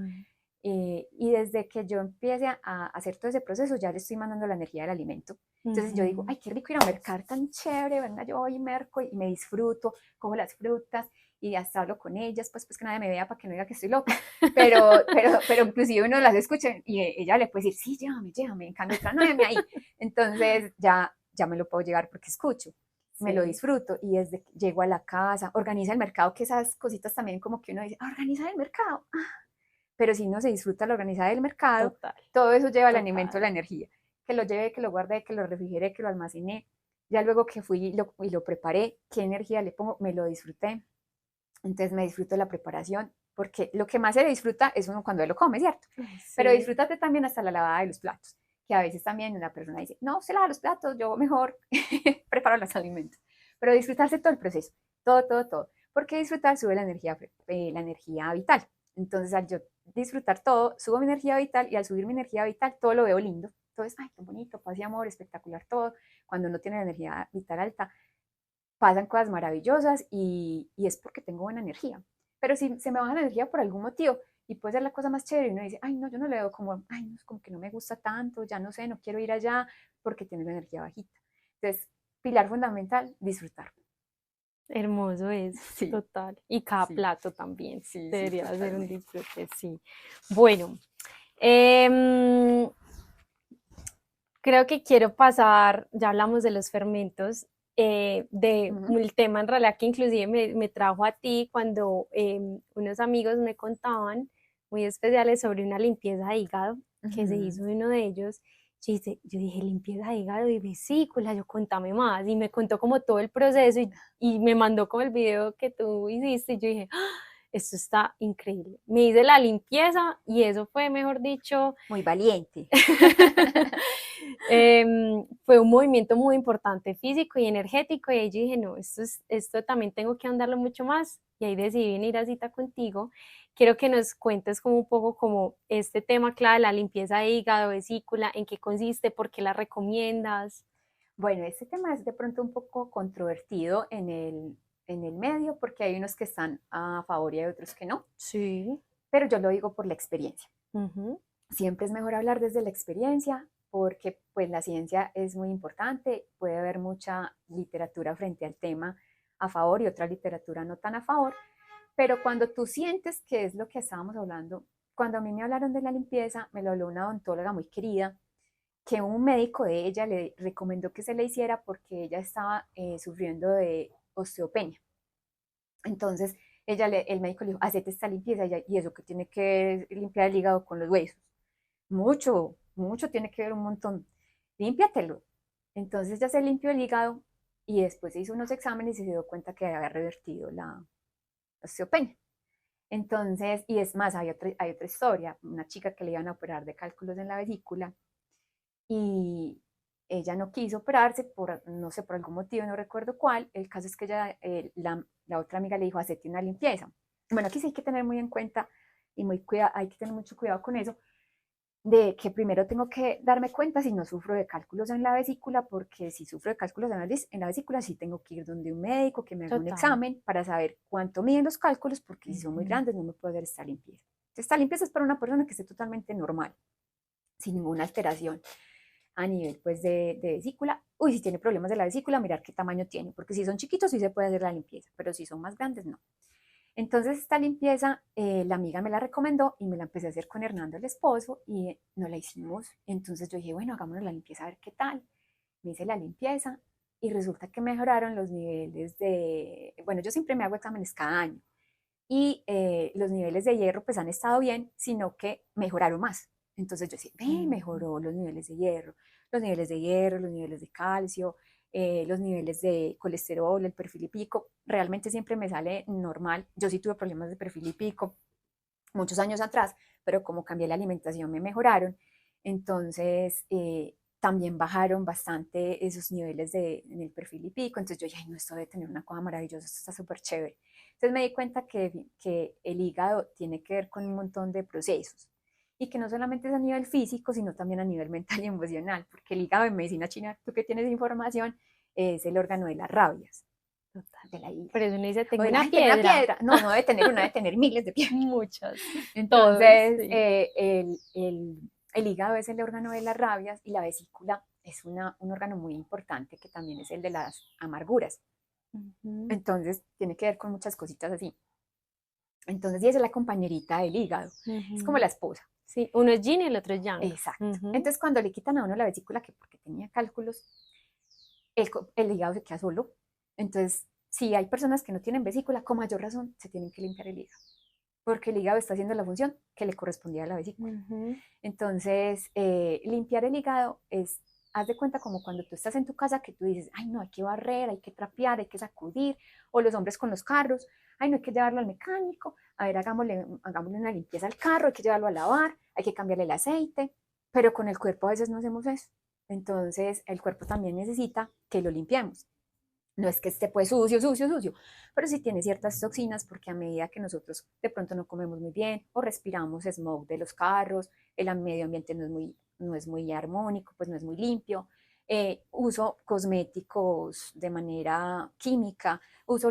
Y desde que yo empiece a hacer todo ese proceso, ya le estoy mandando la energía del alimento. Entonces yo digo, Ujú. ay, qué rico ir a mercar tan chévere, venga, yo voy y merco y me disfruto, como las frutas y hasta hablo con ellas, pues que nadie me vea para que no diga que estoy loca, pero inclusive uno las escucha y ella le puede decir, sí, llévame, llévame, en cambio otra, no, déjame ahí. Entonces ya me lo puedo llevar porque escucho, me lo Sí, disfruto y desde que llego a la casa, organiza el mercado, que esas cositas también como que uno dice, organiza el mercado, pero si no se disfruta la organizada del mercado, total, todo eso lleva el alimento, total. la energía, que lo lleve, que lo guarde, que lo refrigere, que lo almacené, ya luego que fui y lo preparé, qué energía le pongo, me lo disfruté, entonces me disfruto la preparación, porque lo que más se disfruta es uno cuando lo come, ¿cierto? Pero Sí, disfrútate también hasta la lavada de los platos, que a veces también una persona dice, no, se lava los platos, yo mejor preparo los alimentos, pero disfrutarse todo el proceso, todo, todo, todo, porque disfrutar sube la energía vital. Entonces, al yo disfrutar todo, subo mi energía vital y al subir mi energía vital, todo lo veo lindo. Entonces, ay, qué bonito, paz y amor, espectacular todo. Cuando uno tiene la energía vital alta, pasan cosas maravillosas y es porque tengo buena energía. Pero si se me baja la energía por algún motivo y puede ser la cosa más chévere y uno dice, ay, no, yo no le veo como, ay, no, es como que no me gusta tanto, ya no sé, no quiero ir allá porque tiene la energía bajita. Entonces, pilar fundamental, disfrutar. hermoso eso, Sí, total. Y cada sí, plato también sí, sí, debería ser un totalmente. disfrute, sí. Bueno, em, creo que quiero pasar, ya hablamos de los fermentos, Ujú, el tema en realidad que inclusive me trajo a ti cuando unos amigos me contaban muy especiales sobre una limpieza de hígado que se ujú. hizo de uno de ellos. Yo dije, limpieza de hígado y vesícula, yo contame más. Y me contó como todo el proceso y me mandó como el video que tú hiciste y yo dije, "Ah, esto está increíble". Me hice la limpieza y eso fue, mejor dicho, Muy valiente. fue un movimiento muy importante físico y energético y ahí yo dije, no, esto también tengo que andarlo mucho más y ahí decidí venir a cita contigo. Quiero que nos cuentes como un poco como este tema clave, la limpieza de hígado, vesícula, en qué consiste, por qué la recomiendas. Bueno, este tema es de pronto un poco controvertido en el medio porque hay unos que están a favor y hay otros que no, Sí. pero yo lo digo por la experiencia. Ujú. Siempre es mejor hablar desde la experiencia porque pues la ciencia es muy importante, puede haber mucha literatura frente al tema a favor y otra literatura no tan a favor, pero cuando tú sientes que es lo que estábamos hablando, cuando a mí me hablaron de la limpieza, me lo habló una odontóloga muy querida, que un médico de ella le recomendó que se le hiciera porque ella estaba sufriendo de osteopenia. Entonces, el médico le dijo, hacete esta limpieza y eso que tiene que limpiar el hígado con los huesos. Mucho, mucho tiene que ver un montón. Límpiatelo. Entonces ya se limpió el hígado y después se hizo unos exámenes y se dio cuenta que había revertido la osteopenia. Entonces, y es más, hay otra historia, una chica que le iban a operar de cálculos en la vesícula y ella no quiso operarse por, no sé, por algún motivo, no recuerdo cuál. El caso es que ella, la otra amiga le dijo, hacete una limpieza. Bueno, aquí sí hay que tener muy en cuenta y hay que tener mucho cuidado con eso, de que primero tengo que darme cuenta si no sufro de cálculos en la vesícula, porque si sufro de cálculos en la vesícula, sí tengo que ir donde un médico que me haga un Total. examen para saber cuánto miden los cálculos, porque si son muy Ujú. grandes no me puedo hacer esta limpieza. Esta limpieza es para una persona que esté totalmente normal, sin ninguna alteración a nivel pues de vesícula. Uy, si tiene problemas de la vesícula, mirar qué tamaño tiene, porque si son chiquitos sí se puede hacer la limpieza, pero si son más grandes no. Entonces esta limpieza, la amiga me la recomendó y me la empecé a hacer con Hernando, el esposo, y no la hicimos. Entonces yo dije, bueno, hagámonos la limpieza a ver qué tal. Me hice la limpieza y resulta que mejoraron los niveles de, bueno, yo siempre me hago exámenes cada año y los niveles de hierro pues han estado bien, sino que mejoraron más. Entonces yo decía, ve, Ujú. mejoró los niveles de hierro, los niveles de hierro, los niveles de calcio, los niveles de colesterol, el perfil lipídico. Realmente siempre me sale normal. Yo sí tuve problemas de perfil lipídico muchos años atrás, pero como cambié la alimentación me mejoraron. Entonces también bajaron bastante esos niveles en el perfil lipídico. Entonces yo dije, ay, no, esto debe tener una cosa maravillosa, esto está súper chévere. Entonces me di cuenta que el hígado tiene que ver con un montón de procesos y que no solamente es a nivel físico, sino también a nivel mental y emocional, porque el hígado en medicina china, tú que tienes información, es el órgano de las rabias, Total. de la ira. Por eso uno dice, O tengo de la una gente tiene una piedra. piedra. No, no debe tener una, debe tener miles de piedras. Muchos. Todos, Entonces, sí. el hígado es el órgano de las rabias y la vesícula es un órgano muy importante que también es el de las amarguras. Ujú. Entonces, tiene que ver con muchas cositas así. Entonces, y esa es la compañerita del hígado. Es como Ujú. la esposa. Sí, uno es yin y el otro es yang. Exacto. Ujú. Entonces, cuando le quitan a uno la vesícula, que porque tenía cálculos, el hígado se queda solo. Entonces, si hay personas que no tienen vesícula, con mayor razón se tienen que limpiar el hígado, porque el hígado está haciendo la función que le correspondía a la vesícula. Ujú. Entonces, limpiar el hígado es, haz de cuenta como cuando tú estás en tu casa que tú dices, ay, no, hay que barrer, hay que trapear, hay que sacudir, o los hombres con los carros, ay, no hay que llevarlo al mecánico, a ver, hagámosle una limpieza al carro, hay que llevarlo a lavar, hay que cambiarle el aceite, pero con el cuerpo a veces no hacemos eso. Entonces, el cuerpo también necesita que lo limpiemos. No es que esté pues sucio, sucio, sucio, pero sí tiene ciertas toxinas porque a medida que nosotros de pronto no comemos muy bien o respiramos smog de los carros, el medio ambiente no es muy armónico, pues no es muy limpio. Uso cosméticos de manera química, uso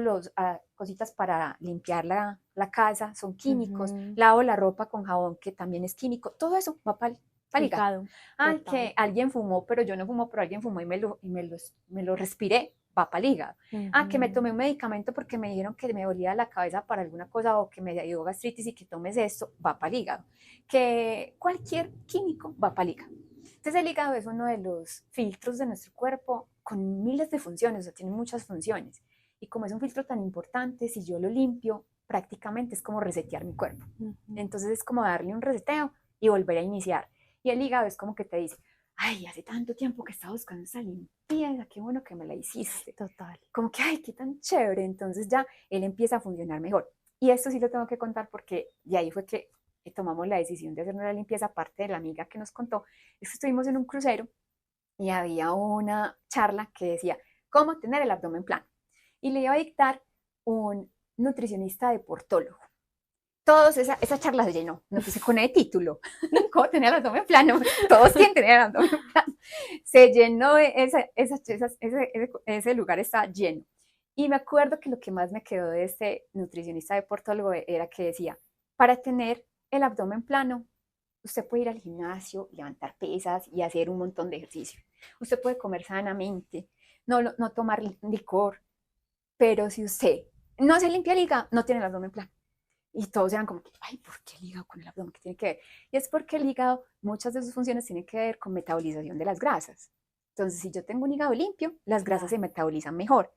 cositas para limpiar la casa, son químicos, Ujú. lavo la ropa con jabón que también es químico, todo eso va para el hígado. Hígado. Ay, Total. que alguien fumó, pero yo no fumo, pero alguien fumó me lo respiré, va para el hígado. Ah, que me Ujú. tomé un medicamento porque me dijeron que me dolía la cabeza para alguna cosa o que me dio gastritis y que tomes esto, va para el hígado. Que cualquier químico va para el hígado. Entonces el hígado es uno de los filtros de nuestro cuerpo con miles de funciones, o sea, tiene muchas funciones. Y como es un filtro tan importante, si yo lo limpio, prácticamente es como resetear mi cuerpo. Ujú. Entonces es como darle un reseteo y volver a iniciar. Y el hígado es como que te dice, ay, hace tanto tiempo que estaba buscando esa limpieza, qué bueno que me la hiciste. Total. Como que, ay, qué tan chévere. Entonces ya él empieza a funcionar mejor. Y esto sí lo tengo que contar porque de ahí fue que tomamos la decisión de hacernos la limpieza, aparte de la amiga que nos contó. Es que estuvimos en un crucero y había una charla que decía, ¿cómo tener el abdomen plano? Y le iba a dictar un nutricionista deportólogo. Todos esa charla se llenó, no puse con el título, ¿cómo tener el abdomen plano? Todos quieren tener el abdomen plano. Se llenó, ese lugar está lleno. Y me acuerdo que lo que más me quedó de este nutricionista deportólogo era que decía, para tener el abdomen plano, usted puede ir al gimnasio, levantar pesas y hacer un montón de ejercicio. Usted puede comer sanamente, no tomar licor, pero si usted no se limpia el hígado, no tiene el abdomen plano. Y todos eran como, ay, ¿por qué el hígado con el abdomen? ¿Qué tiene que ver? Y es porque el hígado, muchas de sus funciones tienen que ver con metabolización de las grasas. Entonces, si yo tengo un hígado limpio, las grasas se Claro. metabolizan mejor.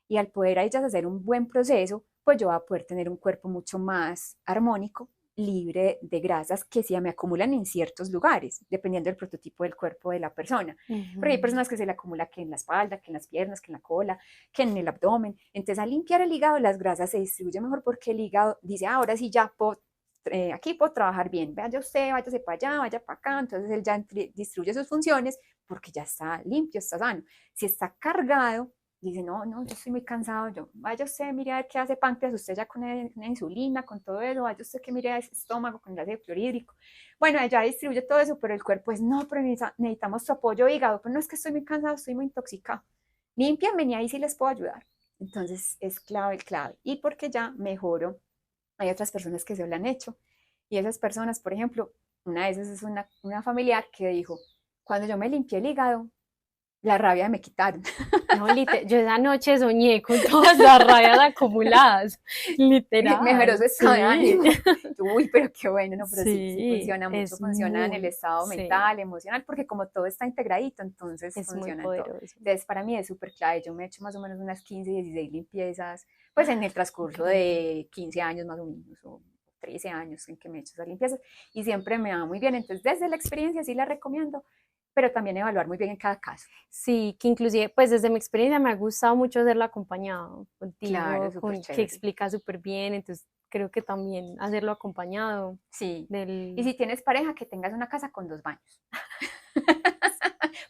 Y al poder a ellas hacer un buen proceso, pues yo voy a poder tener un cuerpo mucho más armónico libre de grasas que se me acumulan en ciertos lugares, dependiendo del prototipo del cuerpo de la persona. Porque hay personas que se le acumula que en la espalda, que en las piernas, que en la cola, que en el abdomen. Entonces, al limpiar el hígado, las grasas se distribuyen mejor porque el hígado dice, ahora sí ya puedo, aquí puedo trabajar bien. Vaya usted, váyase para allá, vaya para acá. Entonces, él ya distribuye sus funciones porque ya está limpio, está sano. Si está cargado, dice, no, no, yo estoy muy cansado, yo, vaya usted, mire a ver qué hace páncreas, usted ya con una insulina, con todo eso, vaya usted que mire a ese estómago con el ácido clorhídrico. Bueno, ella distribuye todo eso, pero el cuerpo es, no, pero necesitamos tu apoyo hígado, pero no es que estoy muy cansado, estoy muy intoxicado. Límpiame y ahí sí les puedo ayudar. Entonces es clave, clave. Y porque ya mejoro, hay otras personas que se lo han hecho. Y esas personas, por ejemplo, una de esas es una familiar que dijo, cuando yo me limpié el hígado, la rabia me quitaron. No, yo esa noche soñé con todas las rabias acumuladas, Mejoró literal, su estado de sí. ánimo. Uy, pero qué bueno, no, pero sí, sí Sí, funciona mucho, es funciona en el muy, estado sí, mental, emocional, porque como todo está integradito, entonces es muy funciona en todo. poderoso. Entonces, para mí es súper clave, yo me he hecho más o menos unas 15, 16 limpiezas, pues en el transcurso Increíble. de 15 años más o menos, o 13 años en que me he hecho esas limpiezas, y siempre me va muy bien, entonces desde la experiencia sí la recomiendo, pero también evaluar muy bien en cada caso. Sí, que inclusive, pues desde mi experiencia me ha gustado mucho hacerlo acompañado Claro, contigo, súper que chévere. explica súper bien, entonces creo que también hacerlo acompañado Sí, y del... si tienes pareja, que tengas una casa con 2 baños.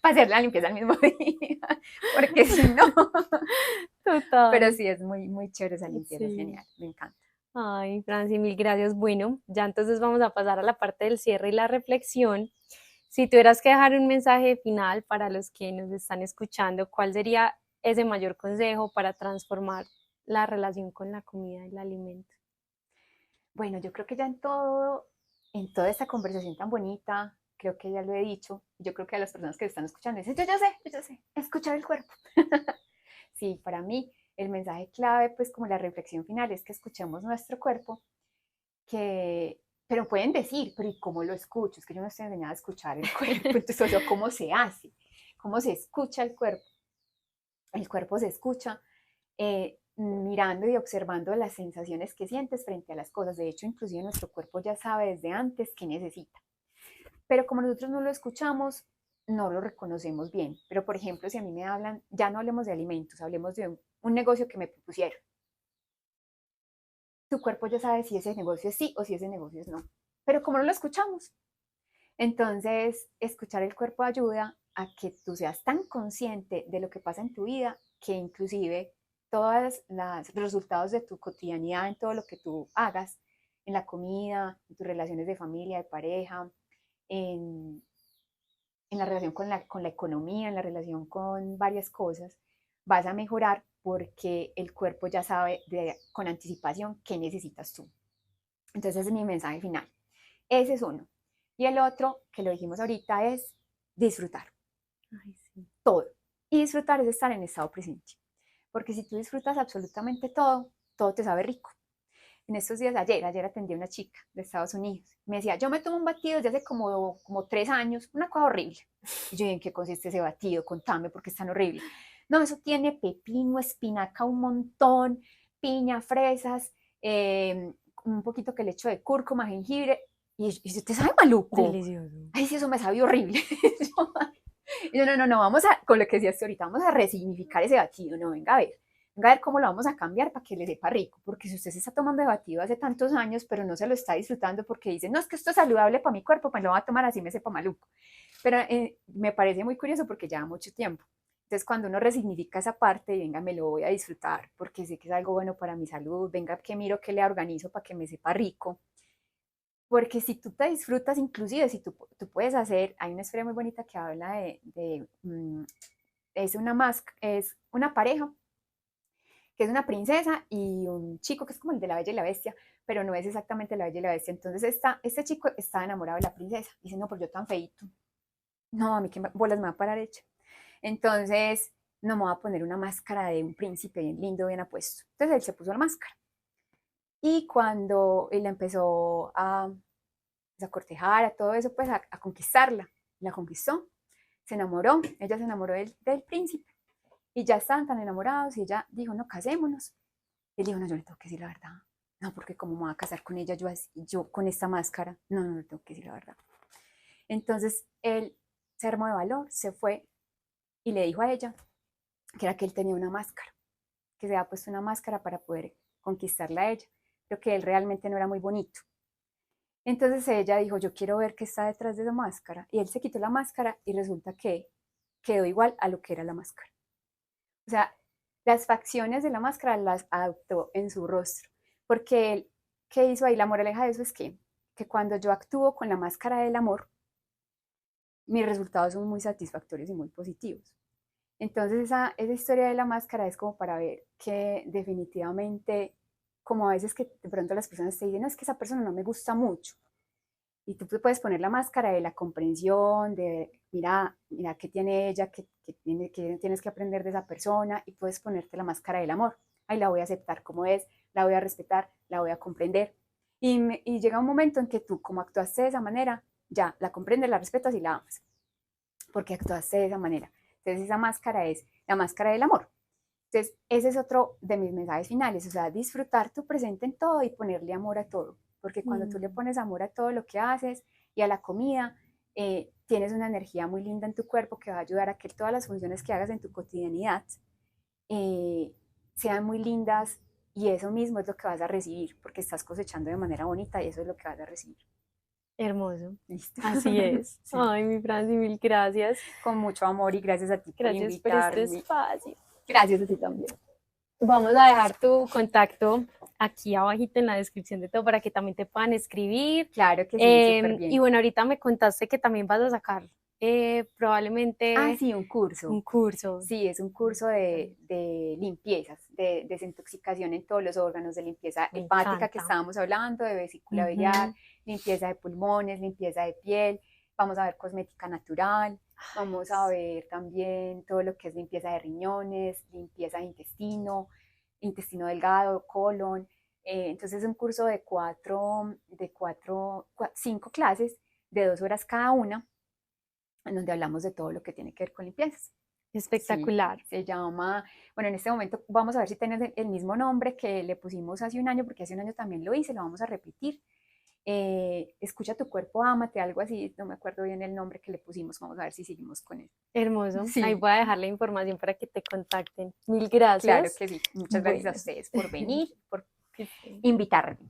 Para hacer la limpieza al mismo día, porque si no, pero Total, sí es muy, muy chévere esa limpieza, es sí. genial, me encanta. Ay, Franci, mil gracias. Bueno, ya entonces vamos a pasar a la parte del cierre y la reflexión. Si tuvieras que dejar un mensaje final para los que nos están escuchando, ¿cuál sería ese mayor consejo para transformar la relación con la comida y el alimento? Bueno, yo creo que ya en toda esta conversación tan bonita, creo que ya lo he dicho, yo creo que a las personas que están escuchando dicen, yo ya sé, escuchar el cuerpo. Sí, para mí el mensaje clave, pues como la reflexión final es que escuchemos nuestro cuerpo, que, pero pueden decir, pero ¿y cómo lo escucho? Es que yo no estoy enseñada a escuchar el cuerpo, entonces, o sea, ¿cómo se hace? ¿Cómo se escucha el cuerpo? El cuerpo se escucha mirando y observando las sensaciones que sientes frente a las cosas. De hecho, inclusive nuestro cuerpo ya sabe desde antes qué necesita. Pero como nosotros no lo escuchamos, no lo reconocemos bien. Pero, por ejemplo, si a mí me hablan, ya no hablemos de alimentos, hablemos de un negocio que me propusieron. Tu cuerpo ya sabe si ese negocio es sí o si ese negocio es no. Pero como no lo escuchamos, entonces escuchar el cuerpo ayuda a que tú seas tan consciente de lo que pasa en tu vida que inclusive todos los resultados de tu cotidianidad, en todo lo que tú hagas, en la comida, en tus relaciones de familia, de pareja, en, en la relación con la economía, en la relación con varias cosas, vas a mejorar porque el cuerpo ya sabe con anticipación qué necesitas tú. Entonces ese es mi mensaje final. Ese es uno. Y el otro, que lo dijimos ahorita, es disfrutar Ay, sí. todo. Y disfrutar es estar en estado presente. Porque si tú disfrutas absolutamente todo, todo te sabe rico. En estos días, ayer atendí a una chica de Estados Unidos. Me decía, yo me tomo un batido desde hace como 3 años, una cosa horrible. Y yo, ¿en qué consiste ese batido? Contame, porque es tan horrible. No, eso tiene pepino, espinaca un montón, piña, fresas, un poquito que le echo de cúrcuma, jengibre. Y te sabe maluco. Delicioso. Ay, sí, eso me sabía horrible. yo, no, no, no, vamos a, con lo que decías ahorita, vamos a resignificar ese batido. No, venga a ver cómo lo vamos a cambiar para que le sepa rico, porque si usted se está tomando batido hace tantos años, pero no se lo está disfrutando porque dice, no, es que esto es saludable para mi cuerpo, pues lo va a tomar así me sepa maluco. Pero me parece muy curioso porque lleva mucho tiempo. Entonces, cuando uno resignifica esa parte, venga, me lo voy a disfrutar porque sé que es algo bueno para mi salud, venga, que miro que le organizo para que me sepa rico. Porque si tú te disfrutas, inclusive si tú puedes hacer, hay una historia muy bonita que habla es una pareja que es una princesa y un chico que es como el de la Bella y la Bestia, pero no es exactamente la Bella y la Bestia. Entonces este chico está enamorado de la princesa. Dice, no, pero yo tan feito. No, a mí qué bolas me va a parar hecha. Entonces, no me va a poner una máscara de un príncipe bien lindo, bien apuesto. Entonces él se puso la máscara. Y cuando él empezó a cortejar, a todo eso, pues a conquistarla, la conquistó, se enamoró, ella se enamoró del príncipe. Y ya estaban tan enamorados y ella dijo, no, casémonos. Él dijo, no, yo le tengo que decir la verdad. no, porque cómo me voy a casar con ella yo con esta máscara, no tengo que decir la verdad. Entonces él se armó de valor, se fue y le dijo a ella que era que él tenía una máscara, que se había puesto una máscara para poder conquistarla a ella, pero que él realmente no era muy bonito. Entonces ella dijo, yo quiero ver qué está detrás de esa máscara. Y él se quitó la máscara y resulta que quedó igual a lo que era la máscara. O sea, las facciones de la máscara las adoptó en su rostro. Porque él, ¿qué hizo ahí? La moraleja de eso es que cuando yo actúo con la máscara del amor, mis resultados son muy satisfactorios y muy positivos. Entonces esa historia de la máscara es como para ver que definitivamente, como a veces que de pronto las personas te dicen, no, es que esa persona no me gusta mucho. Y tú puedes poner la máscara de la comprensión, de mira qué tiene ella, qué tienes que aprender de esa persona, y puedes ponerte la máscara del amor. Ay, la voy a aceptar como es, la voy a respetar, la voy a comprender. Y llega un momento en que tú, como actuaste de esa manera, ya la comprendes, la respetas y la amas, porque actuaste de esa manera. Entonces esa máscara es la máscara del amor. Entonces ese es otro de mis mensajes finales, o sea, disfrutar tu presente en todo y ponerle amor a todo, porque cuando tú le pones amor a todo lo que haces y a la comida, tienes una energía muy linda en tu cuerpo que va a ayudar a que todas las funciones que hagas en tu cotidianidad eh, sean muy lindas, y eso mismo es lo que vas a recibir, porque estás cosechando de manera bonita y eso es lo que vas a recibir. Hermoso. ¿Listo? Así es. Sí. Ay, mi Franci, mil gracias. Con mucho amor y gracias a ti por Gracias por este invitarme. espacio. Gracias a ti también. Vamos a dejar tu contacto aquí abajito en la descripción de todo para que también te puedan escribir. Claro que sí, súper Y bien. bueno, ahorita me contaste que también vas a sacar probablemente Sí, un curso. un curso. Sí, es un curso de limpiezas, de desintoxicación en todos los órganos, de limpieza Me hepática que encanta. estábamos hablando, de vesícula biliar, limpieza de pulmones, limpieza de piel. Vamos a ver cosmética natural, vamos a ver también todo lo que es limpieza de riñones, limpieza de intestino delgado, colon. Entonces es un curso de cinco clases de 2 horas cada una, en donde hablamos de todo lo que tiene que ver con limpiezas. Espectacular. Sí, se llama, bueno, en este momento vamos a ver si tienes el mismo nombre que le pusimos hace un año, porque hace un año también lo hice, lo vamos a repetir. Escucha tu cuerpo, ámate, algo así, no me acuerdo bien el nombre que le pusimos, vamos a ver si seguimos con él. Hermoso. Ahí Sí, voy a dejar la información para que te contacten. Mil claro gracias. que sí. Muchas gracias a Bueno, ustedes por venir, por que sí. invitarme.